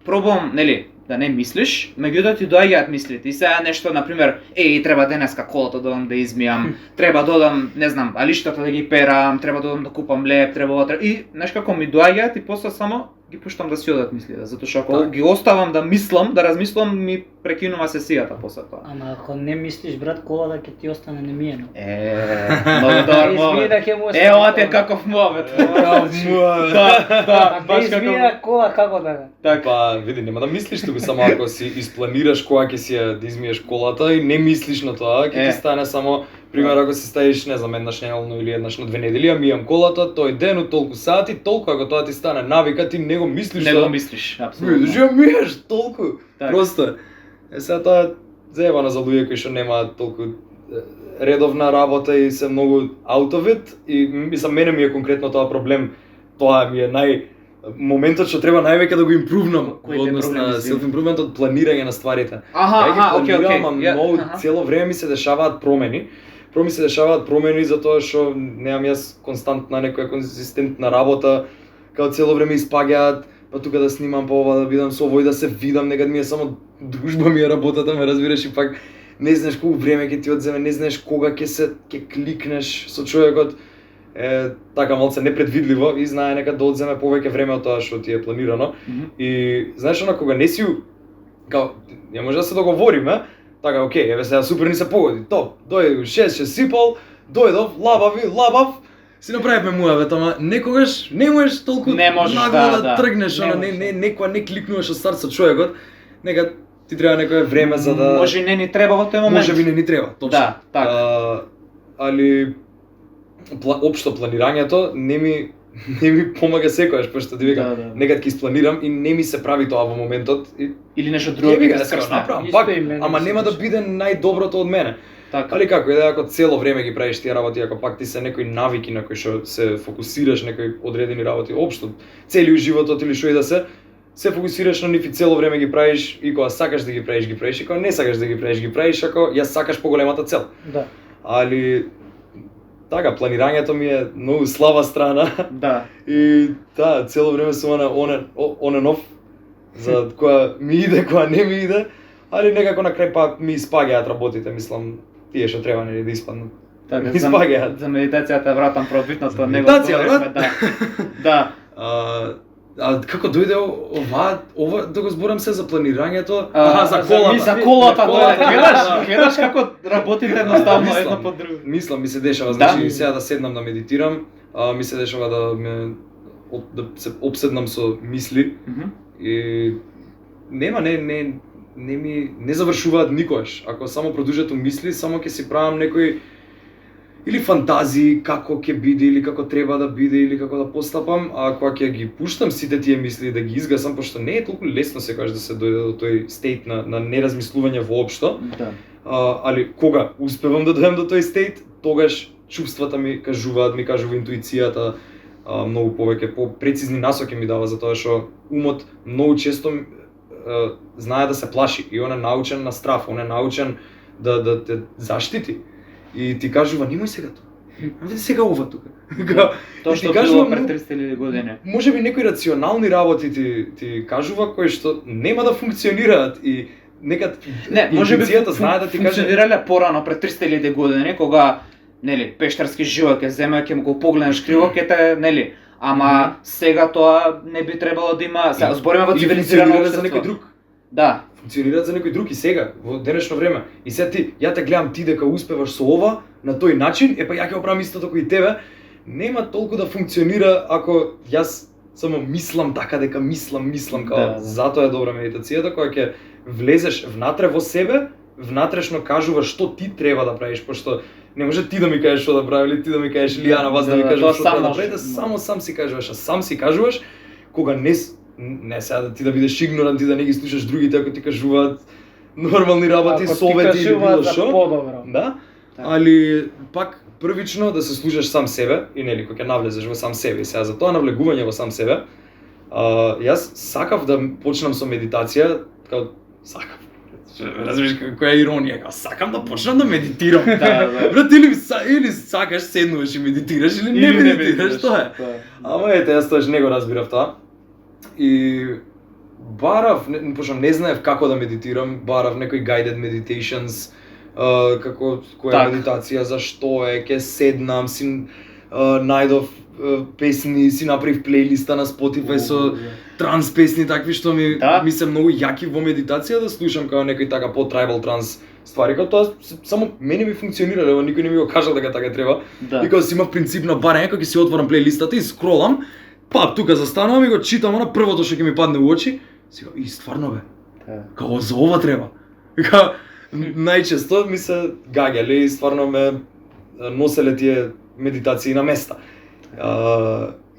пробувам нели да не мислиш, меѓутоа ти доаѓаат мислите. И сега нешто на пример, треба денеска колата да одам да измијам, треба да одам, не знам, алиштата да ги перам, треба да одам да купам леп, и знаеш како ми доаѓаат и после само ги пуштам да си одат мислите, затоа што ако Так. ги оставам да мислам, да размислам, ми прекинува сесијата после тоа. Ама ако не мислиш, брат, колата ќе ти остане немиено. Многу добар Измија момент. да ќе му остане. Ова ти е каков момент. Да, Да, Да измија кола како да га. Така. Па, види, нема да мислиш туку, само ако си испланираш кога ќе си ја да измиеш колата и не мислиш на тоа, ќе Е. ти стане само пример ако си ставиш, не знам, еднаш неделно или еднаш на 2 недели, ја мијам колата, тој ден од толку сати, толку ако тоа ти стане навика, ти не го мислиш Не тоа. го мислиш, Видиш, апсолутно. ја миеш толку. Така. Просто. Сега тоа е заебано за луѓе кои што немаат толку редовна работа и се многу out of it и мислам мене ми е конкретно тоа проблем. Тоа ми е моментот што треба највеќе да го импрувнам Кој во те однос проблеми на си? self-improvement од планирање на стварите. Аха, Ја ги аха, окей, планирам, окей. ама многу цело време ми се дешаваат промени. Ми се дешаваат промени затоа што немам јас константна некоја конзистентна работа, као цело време испаѓаат, па тука да снимам, па ова да видам со овој да се видам, некад ми е само дружба ми е работата, ме разбираш, и пак не знаеш колку време ќе ти одземе, не знаеш кога ќе кликнеш со човекот. Така малце непредвидливо и знае нека да одземе повеќе време од тоа што ти е планирано. И знаеш она кога не си као ја може да се договориме, така окей, еве сега супер ни се погоди. Топ, дојде у 6 ше сипал, дојдов, лабав, си направивме муавет, ама некогаш не можеш толку Не можеш, нагло да. тргнеш, Не она можеш. некоја не кликнуваш од старт со човекот, нека ти треба некое време за да Може и не ни треба во тој момент. може би не ни треба, точно. Да, така. Али општо планирањето не ми помага секогаш, пошто ти викам, Да. некад ќе испланирам и не ми се прави тоа во моментот и Или нешто друго ќе ќе да се се го скрсне. направам, Исто пак, и мене ама ми се нема да случи. биде најдоброто од мене. Така. Али како, ако цело време ги правиш тие работи, ако пак ти се некои навики на кои што се фокусираш, некои одредени работи, општо, целиот животот или што и да се фокусираш на нив и цело време ги правиш и кога сакаш да ги правиш, и кога не сакаш да ги правиш, ако ја сакаш поголемата цел. Да. Али така, планирањето ми е многу слаба страна Да. и цело време сум on and off за која ми иде, која не ми иде, али некако на крај пак ми испаѓаат работите, мислам, тие што треба нели да испаднат. Така, Ми спаѓаат. за медитацијата вратам пробитното, него Медитација, говоревме, да. Да. А како дојде ова да го зборам се за планирањето? А, За за колата. За колата, За колата, да. Гледаш како работите едноставно Мислам. едно по друго. Мислам, ми се дешава, Да. значи сега да седнам да медитирам, ми се дешава да се обседнам со мисли Мгм. и не завршуваат никогаш. Ако само продолжат мисли, само ќе си правам некои или фантазии како ќе биде или како треба да биде или како да постапам, а кога ќе ги пуштам сите тие мисли да ги изгасам, пошто не е толку лесно секогаш да се дојде до тој стейт на неразмислување воопшто. Да. Али кога успевам да дојдам до тој стейт, тогаш чувствата ми кажува интуицијата многу повеќе прецизни насоки ми дава, затоа што умот многу често знае да се плаши и он е научен на страф, он е научен да те заштити и ти кажува немој сега тоа. Види сега ова тука. Тоа И ти што кажува било пред многу- 300.000 години. Може би некои рационални работи ти кажува кои што нема да функционираат и некад Не, може би интуицијата знае да ти каже функционирале порано пред 300.000 години кога нели пештарски живот ќе земе, ќе му го погледнеш криво, ќе те нели. Ама сега тоа не би требало да има, сега збориме во И цивилизирано функционира за некој општество. друг. Да. Функционираат за некој друг и сега, во денешно време. И сега ја те гледам ти дека успеваш со ова, на тој начин, па ја ќе го правам истото кој и тебе, нема толку да функционира ако јас само мислам така дека мислам као Да. затоа е добра медитацијата која ќе влезеш внатре во себе, внатрешно кажуваш што ти треба да правиш, пошто не може ти да ми кажеш што да правиш или ти да ми кажеш или ја на вас да ми Да, кажам тоа што треба да само- правите, само сам си кажуваш, а сам си кажуваш кога не сега да ти да бидеш игнорант и да не ги слушаш другите ако ти кажуваат нормални работи, совети или било за што. подобро. Да, Така. али пак првично да се слушаш сам себе и нели кога ќе навлезеш во сам себе. И сега за тоа навлегување во сам себе, јас сакав да почнам со медитација, као сакав. Разбираш која е иронија, као сакам да почнам да медитирам. Да. Брат, или сакаш седнуваш и медитираш или не медитираш, тоа е. Ама ете, јас тоаш не го разбирав тоа. И барав, пошто не знаев како да медитирам, барав некои guided meditations, како која Так. медитација, зашто е, ќе седнам, си најдов песни, си направив плейлиста на Spotify со транс песни такви што Да. ми се многу јаки во медитација да слушам како некои така по трибал транс ствари, како тоа само мене ми функционира, лево никој не ми го кажал дека така треба. Да. И кога си имав принцип на барање, кога ќе си отворам плейлистата и скролам, па тука застанувам и го читам она првото што ќе ми падне во очи, си го, и стварно бе, како за ова треба. Вика, најчесто ми се гаѓале и стварно ме носеле тие медитации на места.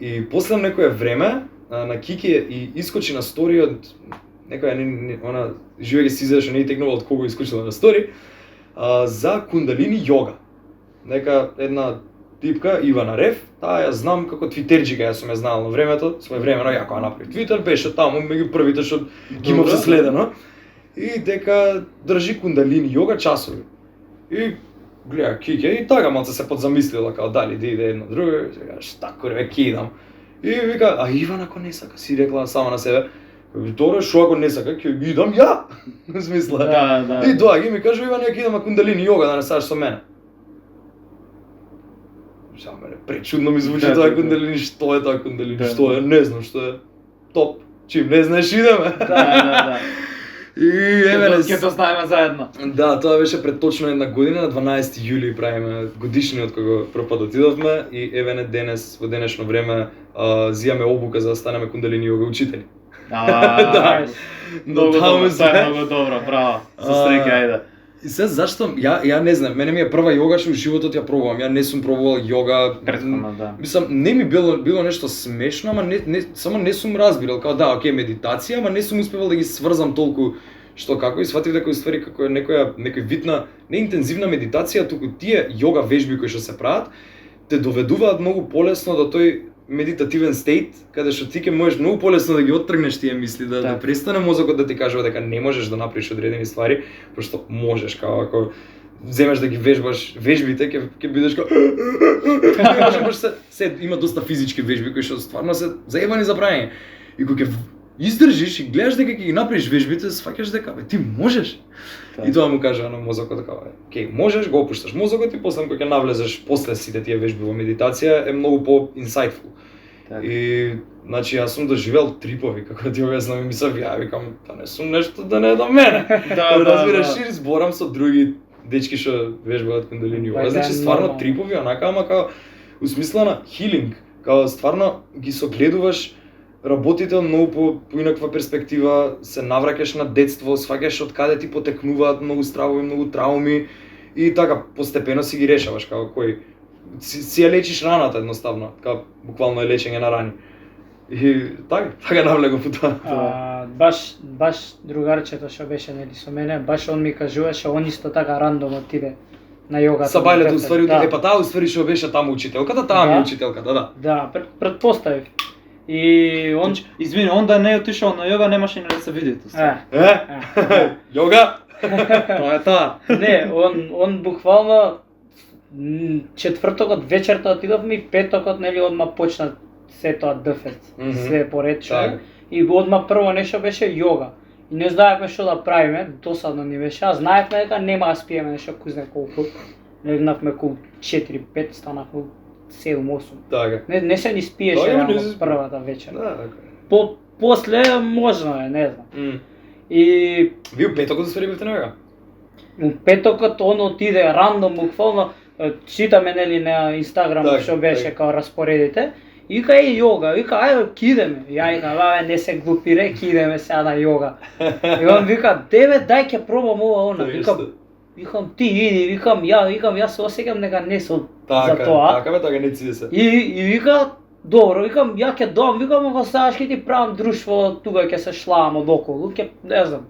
И после некое време на Кики и искочи на стори од некоја она живење си изедеше не и текнува од кого искочила на стори за кундалини јога. Нека една типка Ивана Рев, таа ја знам како твитерџика, јас сум ја знаел на времето, своевремено ја кога направив Твитер, беше таму меѓу првите што ги имав се следено. И дека држи кундалини јога часови. И гледа Кике и тага малце се подзамислила као дали да иде едно друго, и сега шта курве ќе идам. И вика, а Иван ако не сака, си рекла сама на себе. Добре, шо ако не сака, ќе идам ја. В смисла. Да. И доаѓа и ми кажа Иван, ја ќе идам на кундалини јога да не саш со мене. Само мене пречудно ми звучи Да, тоа да. кундалини, што е тоа кундалини, Да. што е, не знам што е. Топ. Чим не знаеш идеме. Да. И еве Ќе тоа знаеме заедно. Да, тоа беше пред точно една година, на 12 јули правиме годишниот кога прв пат отидовме и еве не денес, во денешно време, зијаме обука за да станеме кундалини јога учители. Да. Многу Но таму добро, тоа сме. е многу добро, браво. Со среќа, ајде. И се зашто ја не знам, мене ми е прва јога што во животот ја пробувам. Ја не сум пробувал јога. Претходно, да. Мислам, не ми било нешто смешно, ама само не сум разбирал, као да, окей, медитација, ама не сум успевал да ги сврзам толку што како и сватив дека уствари како е некој вид на не интензивна медитација, туку тие јога вежби кои што се прават те доведуваат многу полесно до тој медитативен стейт, каде што ти ќе можеш многу полесно да ги оттргнеш тие мисли, да престане мозокот да ти кажува дека не можеш да направиш одредени ствари, пошто можеш, као ако земеш да ги вежбаш вежбите, ќе бидеш као може се има доста физички вежби кои што стварно се заебани за правење. И кога ќе издржиш и гледаш дека ќе ги направиш вежбите, сваќаш дека бе ти можеш. И тоа му кажа на мозокот дека окей, можеш, го опушташ мозокот и после кога ќе навлезеш после сите тие вежби во медитација е многу по insightful. И значи јас сум доживел трипови како ти објаснам и мислев ја викам да не сум нешто да не е до мене. Разбираш, и зборам со други дечки што вежбаат кундалини јога. Значи стварно трипови онака, ама као усмислена хилинг, као стварно ги согледуваш работите многу по инаква перспектива, се навраќаш на детство, сваќаш од каде ти потекнуваат многу стравови, многу трауми и така постепено си ги решаваш како кој си ја лечиш раната едноставно, како буквално е лечење на рани. И така навлегов во тоа. Баш другарчето што беше нели со мене, баш он ми кажуваше, он исто така рандом отиде на јогата. Са бајлето уствари, па таа уствари што беше таму учителката, таа ми е учителката, да. Да, предпоставив. И он извини, он да не е отишол на јога, немаше ни да се види тоа. Јога? Тоа е тоа. Не, он буквално четвртокот вечерта отидовме и петокот нели одма почна се тоа ДФЦ, све поред што. И одма прво нешто беше јога. И не знаевме што да правиме, досадно ни беше. А знаевме дека нема да спиеме нешто кој знае колку. Легнавме колку 4-5, станавме 7-8. Така. Не се ни спиеше Да, реално не се спи. првата вечер. Да, така. После можно е, не знам. И Вие у петокот ствари бевте на него? у петокот он отиде рандом буквално, читаме нели на Инстаграм Так, што беше так. као распоредите. И вика е јога, вика ајде кидеме. Ја вика бабе не се глупире, кидеме сега на јога. И он вика деве дај ќе пробам ова она. Викам ти иди, викам јас се осеќам дека не сум за тоа. Така бе, така не циде се. И вика добро, викам ја ќе дам, викам ако сакаш ќе ти правам друштво, тука ќе се шлаам од околу, ќе не знам.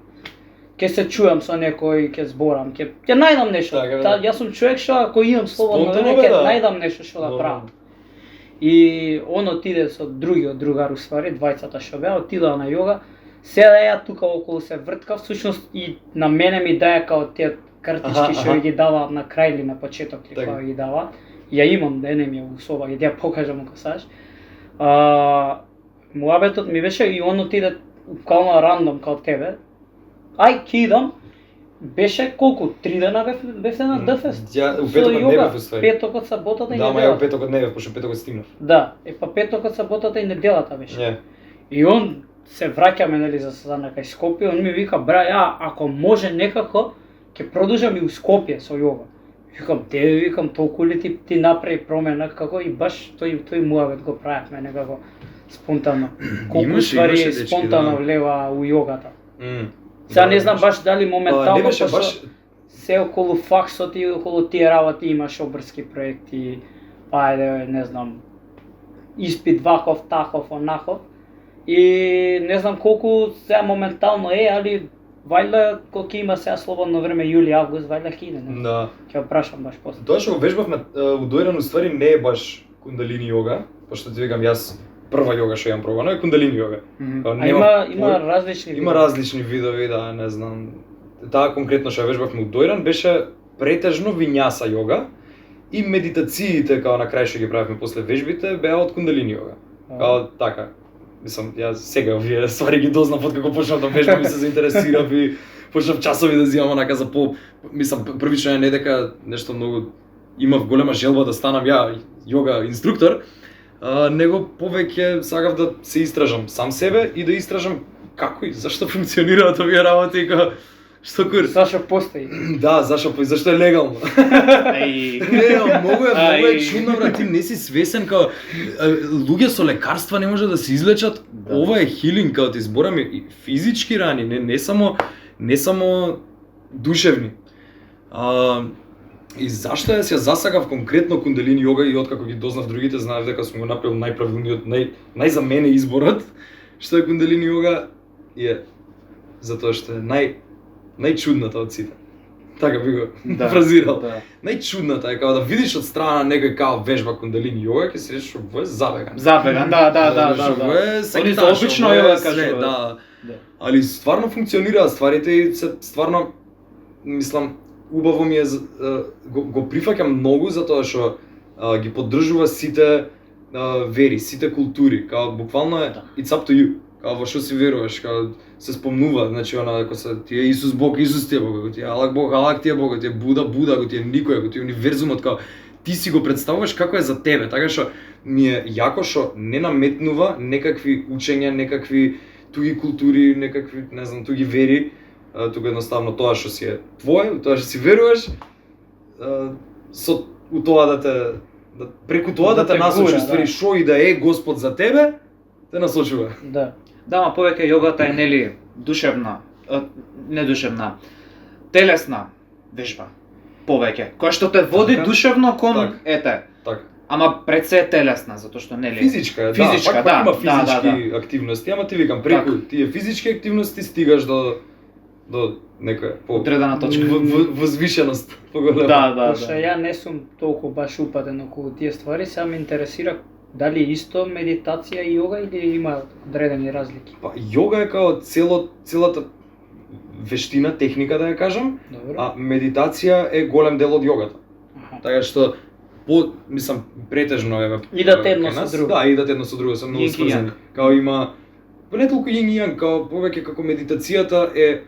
Ќе се чујам со некој, ќе зборам, ќе најдам нешто. Така, да. Јас сум човек што ако имам слободно Спонтано, време бе, ќе да. најдам нешто што да Да. правам. И он отиде со другиот другар уствари, двајцата што беа, отидоа на јога. Сега ја тука околу се врткав, всушност и на мене ми даја као тие картички што Аха. ги дава на крај или на почеток или Така. кога ги дава. Ја имам, да не ми ја у соба, ќе ти ја покажам ако сакаш. Муабетот ми беше и он отиде буквално рандом као тебе. Ај ќе идам. Беше колку? 3 дена бевте на ДФест? Ја у Со петокот не јога, бев уствари. Петокот, саботата и Да, ма ја у неделата. петокот не бев, пошто петокот стигнав. Да, па петокот, саботата и неделата беше. Не. И он се враќаме нели за на кај Скопје, он ми вика бра, ја ако може некако ќе продолжам и у Скопје со јога. Викам, викам толку ли ти направи промена како и баш тој муабет го правевме некако спонтано. Колку Имаше ствари дечки, спонтано да. влева у јогата. М. Сега Да, не знам имаше. баш дали Не моментално беше пошто баш се околу факсот и околу тие работи имаш обрски проекти, па ајде, не знам, испит ваков, таков, онаков. И не знам колку сега моментално е, али вајда кога ќе има сега слободно време јули, август, вајда ќе иде. Не? Да. Ќе го прашам баш после. Тоа што го вежбавме у Дојран уствари не е баш кундалини јога, пошто ти викам јас прва јога што имам пробано е кундалини јога. А Нема има пој- различни Има видови. различни видови, да, не знам. Таа конкретно што ја вежбавме у Дојран беше претежно вињаса јога и медитациите као на крај што ги правевме после вежбите беа од кундалини јога. Као така. Мислам, јас сега овие ствари ги дознав од како почнав да вежбам и се заинтересирав и почнав часови да земам онака за мислам првично е не дека нешто многу имав голема желба да станам ја јога инструктор, него повеќе сакав да се истражам сам себе и да истражам како и зашто функционираат овие работи и као што кур. Зашо постои? Да, зашто е легално. Ај, Не, многу е Ај. чудно, брат, ти не си свесен као луѓе со лекарства не може да се излечат. Да. Ова е хилинг, као ти збораме и физички рани, не само душевни. И зашто јас ја засакав конкретно кундалини јога и откако ги дознав другите, знаев дека сум го направил најправилниот, нај за мене изборот, што е кундалини јога, е затоа што е најчудната од сите. Така би го Да, фразирал. да. Најчудната е као да видиш од страна некој као вежба кундалини јога, ќе си речеш што во е забеган. Забеган, да. Што во е Они сектаж, за обично во е јога све, кажуваат. да. Да. Али стварно функционираат стварите и се стварно мислам убаво ми е го прифаќам многу затоа што ги поддржува сите вери, сите култури, као буквално е Да. it's up to you. Као во што си веруваш, као се спомнува, значи она ако се ти е Исус Бог, Исус ти е Бог, ако ти е Алак Бог, Алак ти е Бог, ако ти е Буда, Буда, ако ти е никој, ако ти е универзумот, као ти си го представуваш како е за тебе, така што ми е јако што не наметнува некакви учења, некакви туги култури, некакви, не знам, туги вери, тука едноставно тоа што си е твое, тоа што си веруваш, со у тоа преку тоа да те насочи, гура, ствари да. што и да е Господ за тебе, те насочува. Да. Да, ма повеќе јогата е нели душевна, не душевна, телесна вежба. Повеќе, која што те води Така. душевно кон Така. ете. Така. Ама пред се е телесна, затоа што нели Физичка е, Физичка, да, пак да, има да, физички активности, ама ти викам, преку Така. тие физички активности стигаш до некоја одредена точка. возвишеност поголема. Да. Пошто ја не сум толку баш упатен околу тие ствари, сега ме интересира дали исто медитација и јога или има одредени разлики. Па јога е као целата вештина, техника да ја кажам, Добро. а медитација е голем дел од јогата. Аха. Така што мислам претежно е Идат едно кај со нас. друго. Да, идат едно со друго, се многу Јинг и сврзани. јанг. Као има не толку јинг и јанг, као повеќе како медитацијата е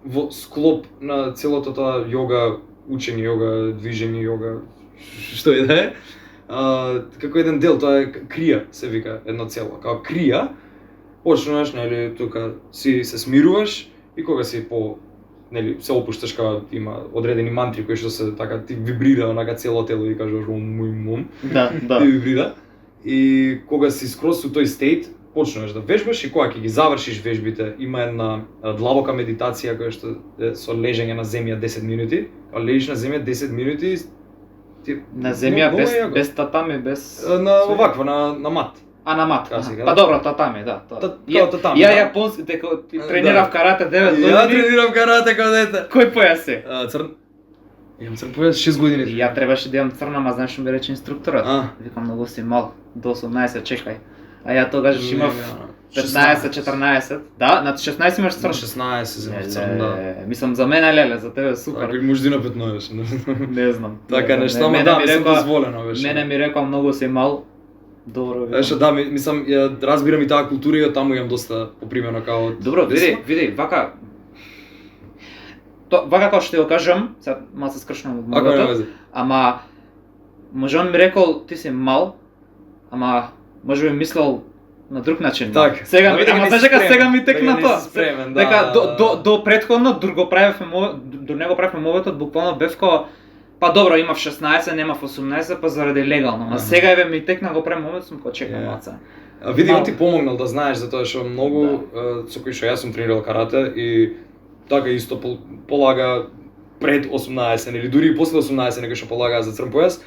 во склоп на целото тоа јога, учење јога, движење јога, што и да е. како еден дел, тоа е крија, се вика едно цело. Као крија, почнуваш, нели, тука си се смируваш и кога си по, нели, се опушташ, као има одредени мантри кои што се така ти вибрира онака цело тело и кажеш мум. Да, да. И вибрира. И кога си скрос у тој стейт, почнуваш да вежбаш и кога ќе ги завршиш вежбите, има една длабока медитација која што е со лежење на земја 10 минути. Кога лежиш на земја 10 минути, ти На земја многу без е јако. без татами, без На оваква, на мат. А на мат. Така сега, Па да. добро, татами, да. тоа. Као татами, Ја да. јапонски дека тренирав карате 9 Ја години. тренирам карате као дете. Кој појас е? Црн. Имам црн појас 6 години. Ја требаше да имам црна, ма знаеш што ми рече инструкторот. А. Викам многу си мал, до 18 чекај. А ја тогаш имав 16. 15-14. Да, на 16 имаш На црн. 16 земав црн, да. Мислам за мене леле, за тебе супер. Ако можди на 15. Не знам. Така Не нешто, знам. ама Мене да, ми мислам рекоа- дозволено беше. Мене ми рекол многу си мал. Добро викам. Еше да, мислам, ја разбирам и таа култура и од таму имам доста попримено као од Добро, десно. види, вака вака како што ти го кажам, сега мал се скршнам од Ако не мовето, везе. ама може он ми рекол ти си мал, ама може би мислел на друг начин. Така. Сега ми, Дека ама не си знаеш дека спремен, сега ми дека текна не тоа. си спремен, да, Дека да. до претходно го правевме до него правевме мовето, буквално бев ко па добро, имав 16, немав 18, па заради легално. Ама Аха. сега еве ми текна го правим мовето, сум ко чекам Ја. маца. А види, Мал. он ти помогнал да знаеш затоа што многу со кои што јас сум тренирал карате и така исто полага пред 18 или дури и после 18 некои што полагаа за црн појас,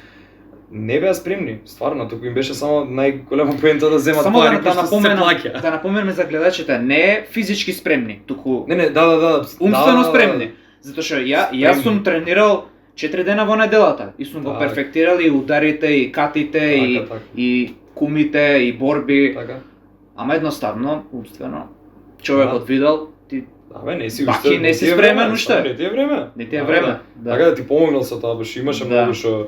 не беа спремни, стварно, туку им беше само најголема поента да земат Само пари, да пошто се напоменам, плаќа. да напоменаме за гледачите, не физички спремни, туку Не, да. умствено да, спремни. Затоа што јас сум тренирал 4 дена во неделата и сум го Така. перфектирал и ударите и катите Така. и кумите и борби, Така. ама едноставно умствено човекот видел ти Да, бе, не си Баки, уште. не си ти е спремен време, уште. Не ти е време. не ти е Да, време. да. Така да ти помогнал со тоа, баш имаше Да. многу што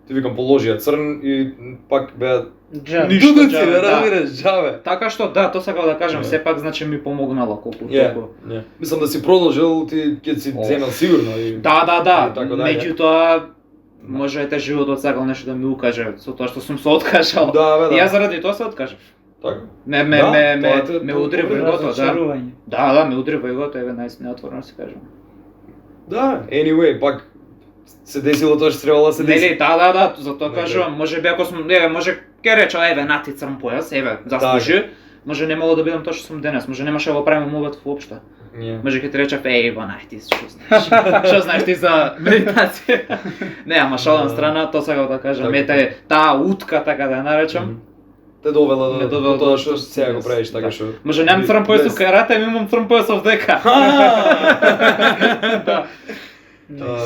ти викам положија црн и пак беа Джа. Ништо, дудуци, џабе, бе, да. разбираш, џабе. Така што да, тоа сакав да кажам, Да. сепак значи ми помогнало колку Ја, толку. ја. Мислам да си продолжил, ти ќе си Оф. земел сигурно и Да, И така даје. меѓутоа може ете животот сакал нешто да ми укаже со тоа што сум се откажал. Да, бе, да. И јас заради тоа се откажав. Така. Ме тоа удри во тоа егото, да. Разочарување. Да, ме удри во егото, еве неотворено се кажам. Да, anyway, пак се десило тоа што требало да се деси. Нели, да, затоа Да, кажувам, може би ако сум, еве, може ќе рече, еве, на ти црн појас, еве, заслужи. Може немало да бидам тоа што сум денес, може немаше да го правиме мовет воопшто. Ја. Може ќе ти рече, еј, бонах ти, што знаеш? Што знаеш ти за медитација? Не, ама шала на страна, тоа сакав да кажам, Така. ете, таа утка, така да ја наречам. Те довела Ме до довела тоа до- што сега го правиш така Да. што. Може немам црн појас Без- у карате, ами имам црн појас овдека. Да.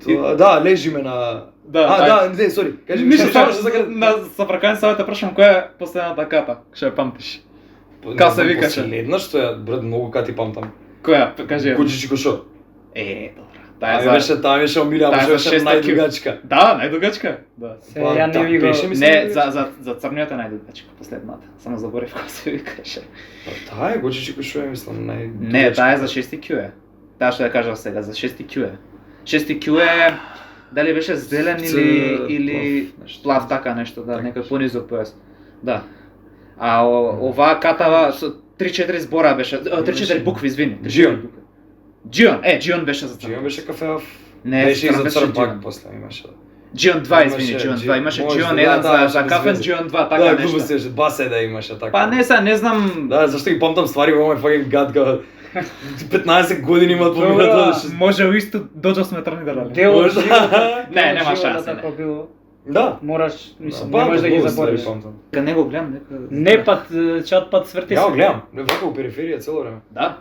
Тоа, да, лежиме на Да, не, сори. Кажи ми Ништо, што само што сакаш. на сопракање савета прашам која е последната ката, што ја памтиш? Као се викаше? Последна што ја брат многу кати памтам. Која, кажи ја. Кучичи кошо. Добра. Таа беше омилена, таа ама за беше шеста најдугачка. Да, најдугачка. Да. Се, ја не ви го... беше, мислам, Не, најдугачка. за црниот е најдугачка, последната. Само заборев како се викаше. Таа е Кучичи кошо е, мислам, најдугачка. Не, таа е за 6 Q е. Таа што ја кажав сега, за 6 Q е. 6 Q е дали беше зелен или нешто. плав така нешто, да, Така. некој понизок појас. Да. А оваа катава со 3-4 збора беше, 3-4 букви, извини. 3-4 Джион. букви. Джион беше за Джион црн. беше кафеав. Не, беше и црн за беше црн пак Джион. после имаше. Джион 2, извини, Имаше Джион 2. Имаше може Джион да, 1 да, за без кафен, везе. Джион 2, така Да, нешто. глупо се, басе да имаше така. Па не са, не знам. Да, зашто ги памтам ствари во мој fucking гад као 15 години имаат поминато. Може исто доđo сме трни да Дел од Можда. животот, Не, дел од нема животот шанса, ако не. било, Да. мораш, мислам, Па, не можеш да ги многу ствари заборавиш. памтам. Кога не го гледам, нека... Не пат, чат пат сврти Ја го се. гледам, не вака у периферија цело време. Да,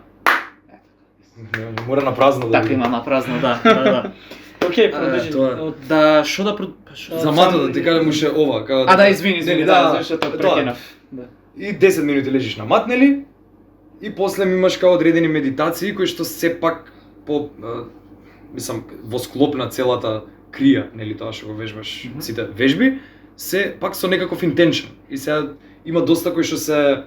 Не, мора на празно да. така видим. има на празно, да. Океј, продолжи. тоа. Од- Да, што да... За мато да ти кажам уште ова, као А да, извини, Нели, да, зашто тоа. прекинав. Да. И 10 минути лежиш на мат, нели? И после ми имаш као одредени медитации кои што сепак по мислам во склоп на целата крија, нели тоа што го вежбаш, Мгм. сите вежби, се пак со некаков интеншн. И сега има доста кои што се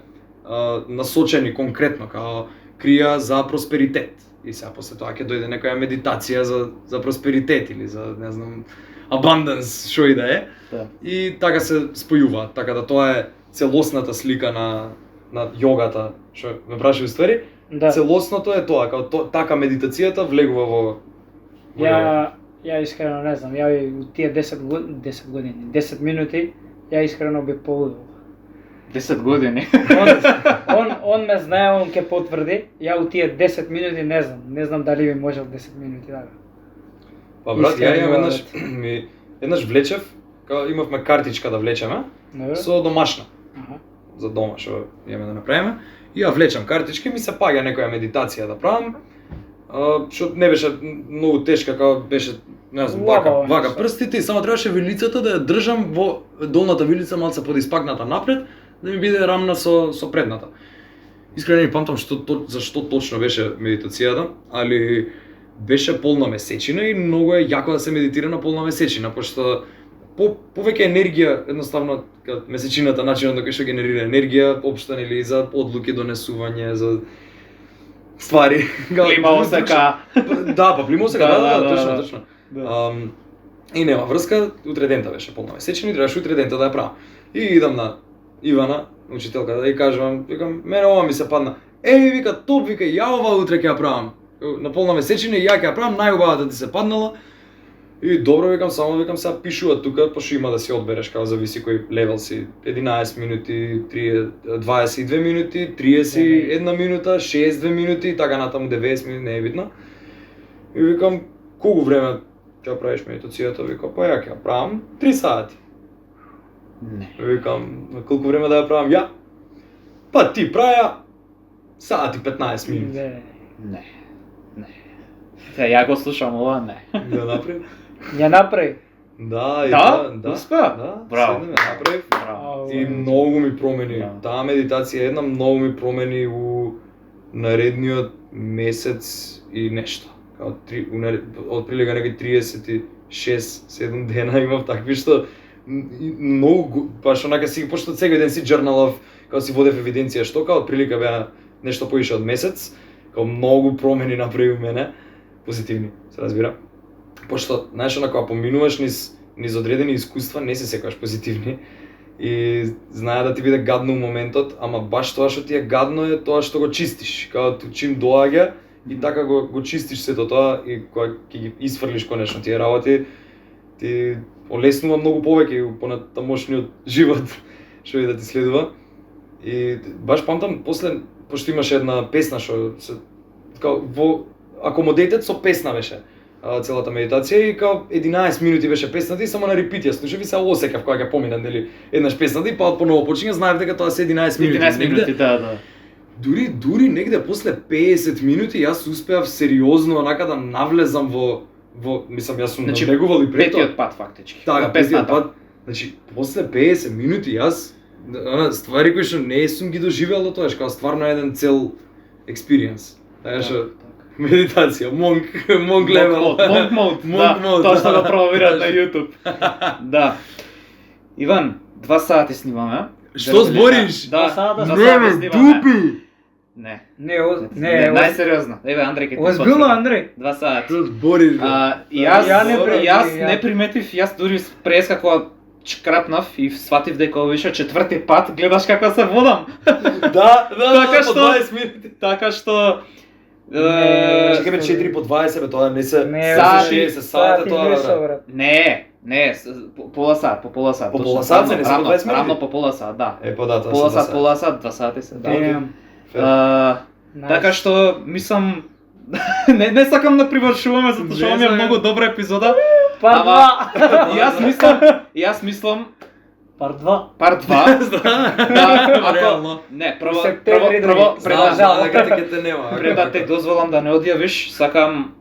насочени конкретно као крија за просперитет и сега после тоа ќе дојде некоја медитација за просперитет или за, не знам, abundance, што и да е. Да. И така се спојуваат, така да тоа е целосната слика на јогата, што ме праши уствари. Да. Целосното е тоа, како така медитацијата влегува во Ја искрено не знам, ја у тие 10 години, 10 минути, ја искрено би полудел. 10 години. Он ме знае, он ќе потврди, ја у тие 10 минути не знам дали би можел 10 минути да. Па брат, ја Искрено, имам еднаш влечев, као имавме картичка да влечеме Добре? со домашна Аха. за дома што имаме да направиме. И ја влечам картички, ми се паѓа некоја медитација да правам. Што не беше многу тешка, као беше, не знам, Убаво, вака нешто. прстите и само требаше вилицата да ја држам во долната вилица малце подиспакната напред, да ми биде рамна со предната. Искрено не памтам зашто точно беше медитацијата, али беше полна месечина и многу е јако да се медитира на полна месечина, пошто повеќе енергија, едноставно, месечината, начинот на кој што генерира енергија, општа нели за одлуки, донесување, за ствари. Клима осека. Да, па плима осека, Да. точно. И нема врска, утре дента беше полна месечина и требаше утре дента да ја правам. И идам на Ивана, учителката, да ја кажувам, викам, мене ова ми се падна. Вика, топ, вика, ја ова утре ќе ја правам. На полна месечина и ја ќе ја правам, најубавата ти се паднала. И добро, викам, само викам сега пишува тука, пошто има да си одбереш, како зависи кој левел си. 11 минути, 22 минути, 31 минута, 62 минути, така натаму 90 минути, не е битно. И викам, колку време ќе ја правиш медитацијата? Викам, па ја ќе ја правам 3 сати. Не. Викам, на колку време да ја правам ја? Па ти праја сати 15 минути. Не. Ја го слушам ова, не. Да направи? Ја направи. Да, и Да? Успеа? Да, Браво. седнеме, направив. Браво. И многу ми промени. Да. Таа медитација една многу ми промени у наредниот месец и нешто. Као отприлика неки 36-7 дена имав такви што многу, баш онака си, пошто секој ден си джерналав, као си водев евиденција што, као отприлика беа нешто поише од месец, као многу промени направи у мене, позитивни, се разбира. Пошто, знаеш, онака, поминуваш низ одредени искуства, не се секогаш позитивни, и знае да ти биде гадно у моментот, ама баш тоа што ти е гадно е тоа што го чистиш, као чим доаѓа и така го чистиш сето тоа и кога ќе ги исфрлиш конечно тие работи, ти олеснува многу повеќе и понатамошниот живот што и да ти следува. И баш памтам после, пошто имаше една песна што се као во акомодетет со песна беше целата медитација и као 11 минути беше песната и само на репит ја слушав и се осекав кога ќе помина нели еднаш песната и па поново почиња, знаев дека тоа се 11 минути. 11 минути, да. Дури негде после 50 минути јас успеав сериозно онака да навлезам во мислам јас сум навлегувал и пред тоа. Петиот пат фактички. Така, петиот пат. Значи после 50 минути јас ствари кои што не сум ги доживеал до тоа, као стварно еден цел експириенс. Така што медитација, монк левел. Монк мод. Тоа што го пробираат на YouTube. Да. Иван, 2 сати снимаме. Што збориш? Да, сата 2 снимаме. сати снимаме. Не. Не, Најсериозно. Еве Андреј ќе ти озбилно, Андреј. 2 сати. Што збориш? Јас не приметив, јас дури прескакува чкрапнав и сватив дека ова беше 4ти пат, гледаш како се водам. Да, Така по што- 20 минути. Така што Чекаме 4 по 20, бе, тоа не се сати, 60 сати, тоа бе. брат. Не, пола сат, по пола сат. По точно, пола сат се, рамно, не се по 20 минути? Рамно по пола сат, да. Па да, тоа Пола се сат, 2 сати се, да. Damn. Така што мислам не сакам да привршуваме затоа што ова ми е многу добра епизода. Пар Ама 2. јас мислам Пар 2. пар 2. Да, Реално. Не, прво Септември пред Продолжавам. дека те нема. пред да те дозволам да не одјавиш, сакам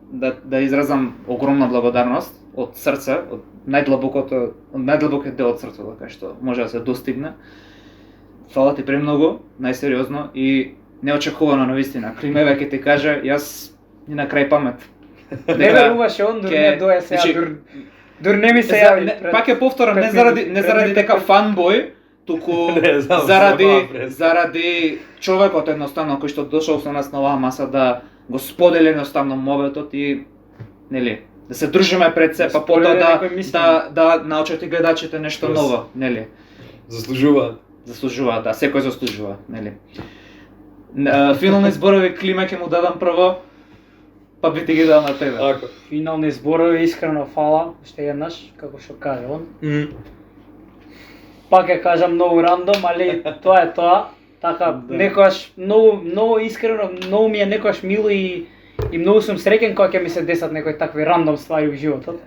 да изразам огромна благодарност од срце, од најдлабокиот дел од срцето, кај што може да се достигне. Фала ти премногу, најсериозно и неочекувано навистина. Климеве ќе ти каже, јас ни на крај памет. Не веруваше он, дур не дое сега, Значи, дур не ми се јави. Пак ќе повторам, не заради дека фанбој, туку Не, знам, заради човекот едноставно кој што дошол со нас на оваа маса го сподели едноставно мобетот и нели да се држиме пред се, па сподели потоа некој мисли. да научат и гледачите нешто Yes. ново, нели? Заслужуваат. Заслужува, да, секој заслужува, нели? Финални зборови Климе ќе му дадам прво, па би ти ги дал на тебе. Ако. Финални зборови, искрено фала, уште еднаш, како што каже он. Пак ќе кажам многу рандом, али тоа е тоа. Така, Да. некојаш многу искрено, многу ми е некојаш мило и многу сум среќен кога ќе ми се десат некои такви рандом ствари во животот.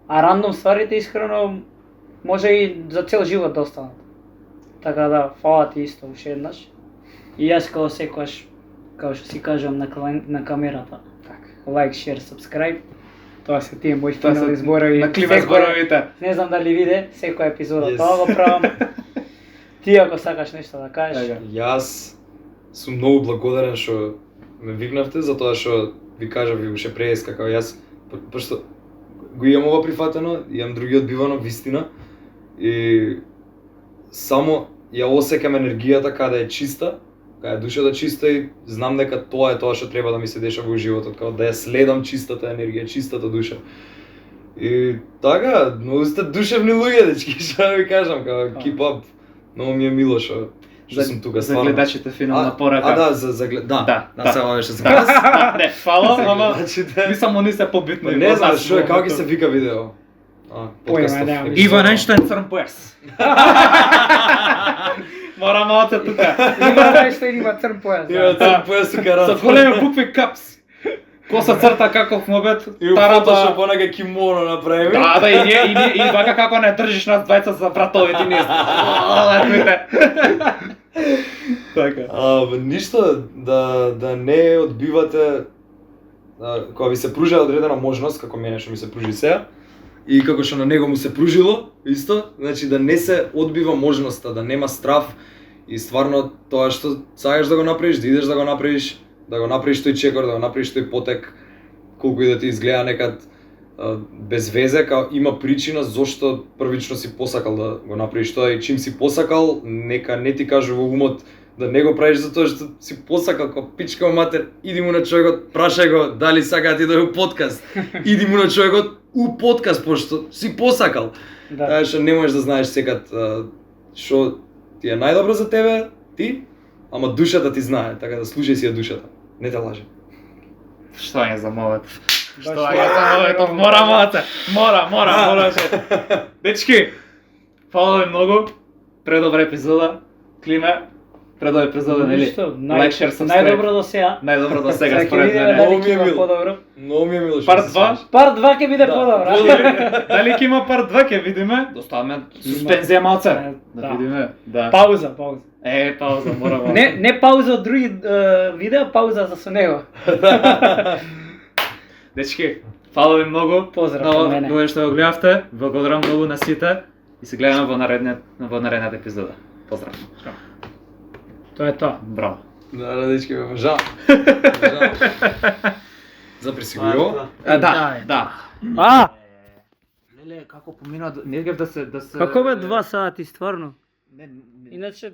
А рандом стварите искрено може и за цел живот да останат. Така да, фала ти исто уште еднаш. И јас како секојаш, како што си кажам на камерата. Така. Лайк, шер, subscribe. Тоа се тие мои Тоа се финални зборови. на Климе Секој- зборовите. Не знам дали виде, секоја епизода Yes. тоа го правам. Ти ако сакаш нешто да кажеш. Така. Јас сум многу благодарен што ме викнавте, затоа што ви кажав и уште пред како јас, пошто го имам ова прифатено, имам другиот бивано вистина и само ја осеќам енергијата каде е чиста, каде е душата чиста и знам дека тоа е тоа што треба да ми се дешава во животот, како да ја следам чистата енергија, чистата душа. И така, многу сте душевни луѓе, дечки, што да ви кажам, како keep up. Многу ми е мило што сум тука За стварно. гледачите финална порака. Да, за да, Да. сега ова што се Да, не, фала, За ама гледачите. ми само не се побитни. Не знам од нас што е, во како ќе моментот. се вика видео. Подкастов. немам епизода. Иван Ейнштейн црн пояс. Мора малце тука. Има нешто и има црн појас. Има Да. црн појас со карат. Со големи букви капс. Коса црта каков мобет, И у фотошоп онака кимоно направи. Да, и вака како не држиш нас двајца за вратовите не знам. Така. Ништо да не одбивате кога ви се пружа одредена можност, како мене што ми се пружи сега, и како што на него му се пружило, исто, значи да не се одбива можноста, да нема страф и стварно тоа што сакаш да го направиш, да идеш да го направиш тој чекор, да го направиш тој потек, колку и да ти изгледа некад без везе, као има причина зошто првично си посакал да го направиш тоа и чим си посакал, нека не ти кажува умот да не го правиш затоа што си посакал како пичка во матер, иди му на човекот, прашај го дали сака да ти дојде у подкаст. Иди му на човекот у подкаст пошто си посакал. Да. Така што не можеш да знаеш секад што ти е најдобро за тебе, ти, ама душата ти знае, така да слушај си ја душата. Не те лаже. Што е за мовет? Што Баш е за мовет? Мора малце. Мора. Дечки, фала ви многу. Предобра епизода. Климе, предобра епизода, нели? Ништо, Лайк, шер, сабскрајб. најдобро до сега. Најдобро до сега Сега ќе според видиме мене. дали Многу ми ќе е има мило. подобро. Многу ми е мило што Парт се 2? смееш. Парт 2 ќе биде Да. подобро. Дали ќе има парт 2 ќе видиме? Доставаме суспензија малце. Да Да. видиме. Да. Пауза. Пауза, мора. Не пауза од други видеа, пауза за со него. Дечки, фала ви многу. Поздрав од мене. Додека што го гледавте, благодарам многу на сите и се гледаме во наредната епизода. Поздрав. Тоа е тоа. Браво. Да, дечки, ме жал. Запресигурувал? Да. А, Леле, како помина, не гев да се како бе 2 сати стварно? Не. Иначе